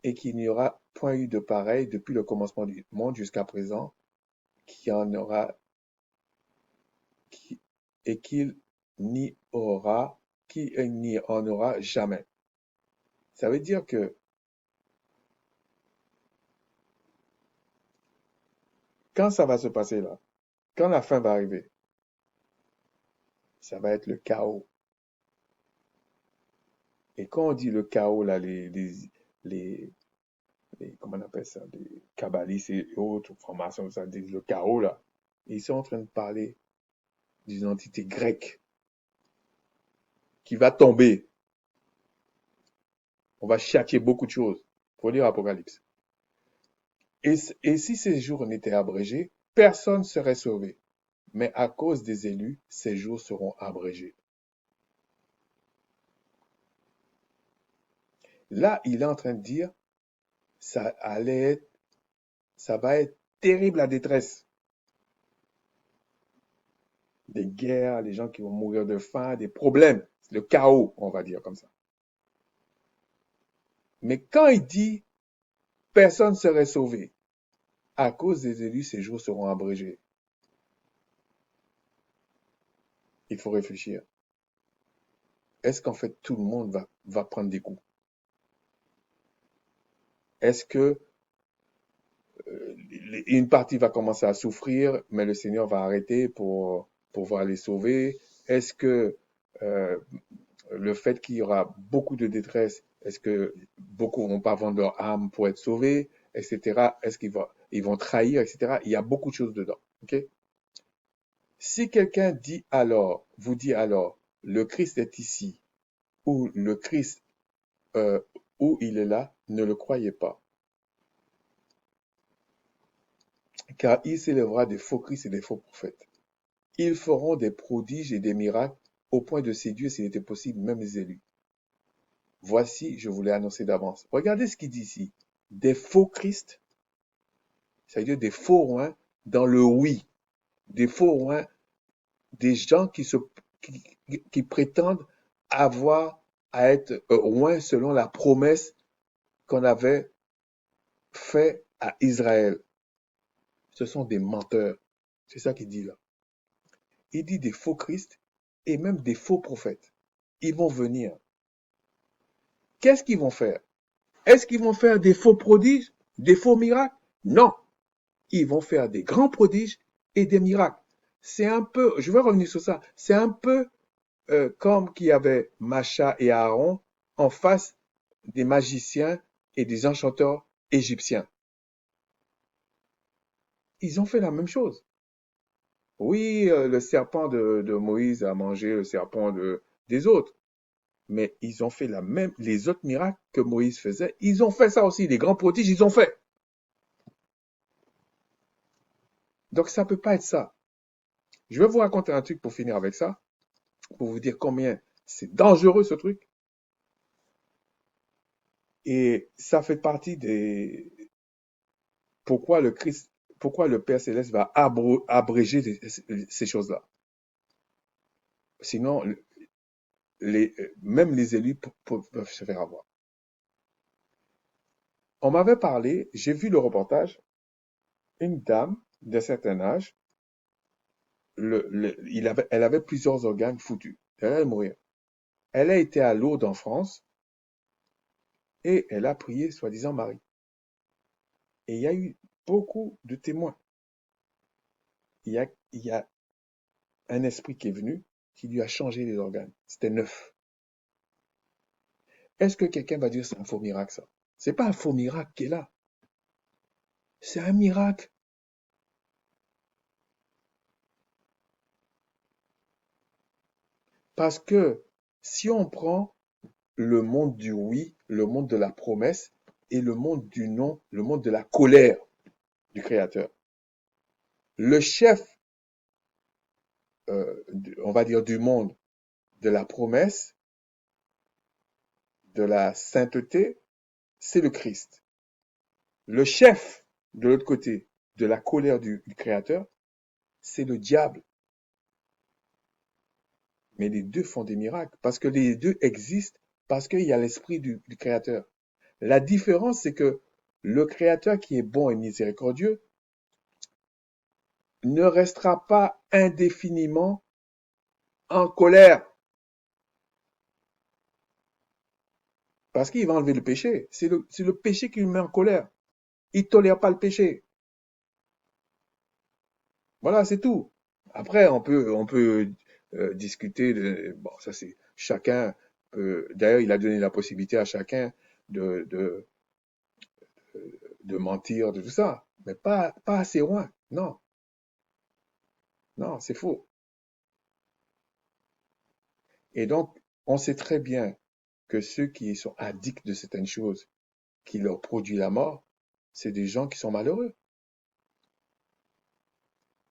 et qu'il n'y aura point eu de pareil depuis le commencement du monde jusqu'à présent, qu'il y en aura, qui- et n'y aura, qu'il n'y en aura jamais. Ça veut dire que quand ça va se passer là, quand la fin va arriver, ça va être le chaos. Et quand on dit le chaos, là, les, comment on appelle ça, les kabbalistes et autres formations, ça dit le chaos, là, ils sont en train de parler d'une entité grecque qui va tomber. On va châtier beaucoup de choses. Faut lire Apocalypse. Et si ces jours n'étaient abrégés, personne ne serait sauvé. Mais à cause des élus, ces jours seront abrégés. Là, il est en train de dire, ça va être terrible la détresse. Des guerres, les gens qui vont mourir de faim, des problèmes, le chaos, on va dire comme ça. Mais quand il dit personne ne serait sauvé, à cause des élus, ces jours seront abrégés. Il faut réfléchir. Est-ce qu'en fait tout le monde va prendre des coups? Est-ce que une partie va commencer à souffrir, mais le Seigneur va arrêter pour pouvoir les sauver? Est-ce que euh, le fait qu'il y aura beaucoup de détresse, est-ce que beaucoup vont pas vendre leur âme pour être sauvés, etc. Est-ce ils vont trahir, etc. Il y a beaucoup de choses dedans. Ok? Si quelqu'un vous dit alors, le Christ est ici, ou le Christ, euh, où il est là, ne le croyez pas. Car il s'élèvera des faux Christ et des faux prophètes. Ils feront des prodiges et des miracles au point de séduire, s'il était possible, même les élus. Voici, je vous l'ai annoncé d'avance. Regardez ce qu'il dit ici. Des faux Christ, c'est-à-dire des faux rois dans le oui. Des faux rois, des gens qui prétendent avoir à être rois selon la promesse qu'on avait fait à Israël. Ce sont des menteurs. C'est ça qu'il dit là. Il dit des faux Christ et même des faux prophètes. Ils vont venir. Qu'est-ce qu'ils vont faire? Est-ce qu'ils vont faire des faux prodiges, des faux miracles? Non. Ils vont faire des grands prodiges et des miracles. C'est un peu, je vais revenir sur ça, c'est un peu comme qu'il y avait Macha et Aaron en face des magiciens et des enchanteurs égyptiens. Ils ont fait la même chose. Oui, le serpent de Moïse a mangé le serpent des autres, mais ils ont fait les autres miracles que Moïse faisait, ils ont fait ça aussi, les grands prodiges, ils ont fait. Donc ça peut pas être ça. Je vais vous raconter un truc pour finir avec ça, pour vous dire combien c'est dangereux ce truc. Et ça fait partie des pourquoi le Père Céleste va abréger ces choses-là. Sinon, même les élus peuvent se faire avoir. On m'avait parlé, j'ai vu le reportage, une dame d'un certain âge, elle avait plusieurs organes foutus. Elle allait mourir. Elle a été à Lourdes en France et elle a prié soi-disant Marie. Et il y a eu beaucoup de témoins. Il y a un esprit qui est venu qui lui a changé les organes. C'était neuf. Est-ce que quelqu'un va dire c'est un faux miracle ça? C'est pas un faux miracle qui est là. C'est un miracle. Parce que si on prend le monde du oui, le monde de la promesse et le monde du non, le monde de la colère du Créateur, le chef, on va dire, du monde de la promesse, de la sainteté, c'est le Christ. Le chef, de l'autre côté, de la colère du Créateur, c'est le diable. Mais les deux font des miracles parce que les deux existent parce qu'il y a l'esprit du Créateur. La différence, c'est que le Créateur qui est bon et miséricordieux ne restera pas indéfiniment en colère parce qu'il va enlever le péché. C'est le péché qui le met en colère. Il ne tolère pas le péché. Voilà, c'est tout. Après, on peut discuter de, bon, ça c'est chacun d'ailleurs, il a donné la possibilité à chacun de, de, de mentir, de tout ça, mais pas assez loin. Non, non, c'est faux. Et donc, on sait très bien que ceux qui sont addicts de certaines choses qui leur produisent la mort, c'est des gens qui sont malheureux.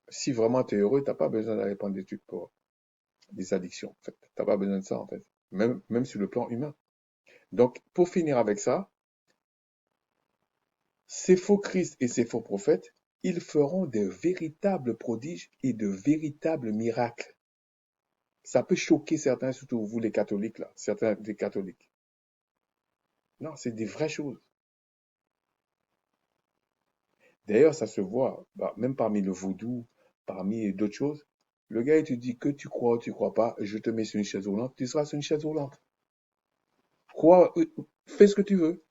Si vraiment tu es heureux, tu n'as pas besoin d'aller prendre des trucs pour des addictions. En fait, tu n'as pas besoin de ça, en fait. Même sur le plan humain. Donc, pour finir avec ça, ces faux Christ et ces faux prophètes, ils feront de véritables prodiges et de véritables miracles. Ça peut choquer certains, surtout vous les catholiques, là, certains des catholiques. Non, c'est des vraies choses. D'ailleurs, ça se voit, bah, même parmi le vaudou, parmi d'autres choses. Le gars, il te dit que tu crois ou tu crois pas, je te mets sur une chaise roulante, tu seras sur une chaise roulante. Crois, fais ce que tu veux.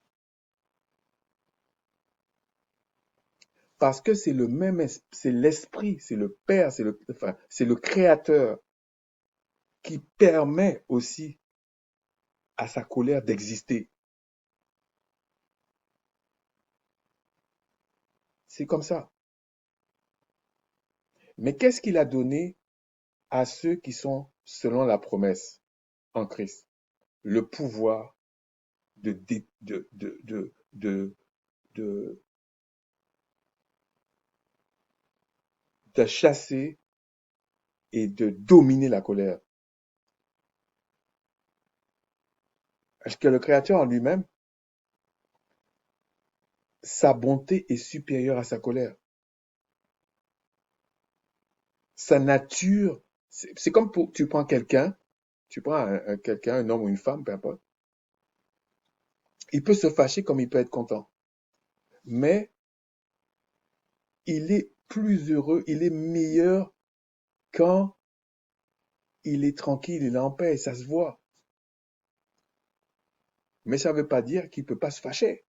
Parce que c'est le même, c'est l'esprit, c'est le Père, enfin, c'est le Créateur qui permet aussi à sa colère d'exister. C'est comme ça. Mais qu'est-ce qu'il a donné à ceux qui sont selon la promesse en Christ? Le pouvoir de, de, de chasser et de dominer la colère. Parce que le Créateur en lui-même, sa bonté est supérieure à sa colère. Sa nature, c'est comme pour, tu prends quelqu'un, un homme ou une femme, peu importe, il peut se fâcher comme il peut être content. Mais il est plus heureux, il est meilleur quand il est tranquille, il est en paix, ça se voit. Mais ça ne veut pas dire qu'il ne peut pas se fâcher.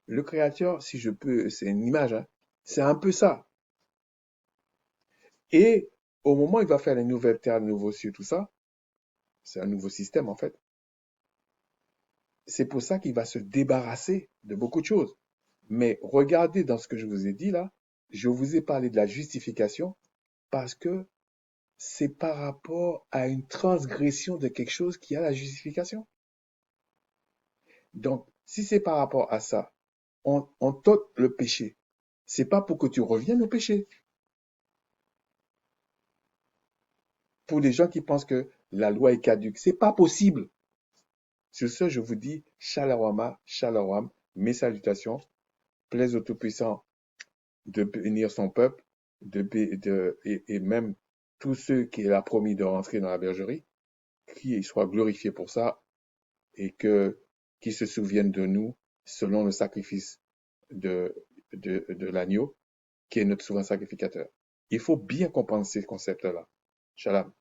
Le Créateur, si je peux, c'est une image, hein, c'est un peu ça. Et au moment où il va faire les nouvelles terres, les nouveaux cieux, tout ça, c'est un nouveau système en fait. C'est pour ça qu'il va se débarrasser de beaucoup de choses. Mais regardez dans ce que je vous ai dit là, je vous ai parlé de la justification parce que c'est par rapport à une transgression de quelque chose qui a la justification. Donc, si c'est par rapport à ça, on t'ôte le péché. C'est pas pour que tu reviennes au péché. Pour les gens qui pensent que la loi est caduque, c'est pas possible. Sur ce, je vous dis Shalawama, Shalawam, mes salutations, plaise au Tout-Puissant de bénir son peuple, et même tous ceux qu'il a promis de rentrer dans la bergerie, qu'il soit glorifié pour ça et qu'ils se souviennent de nous selon le sacrifice de, de l'agneau, qui est notre souverain sacrificateur. Il faut bien comprendre ces concepts-là. Shalom.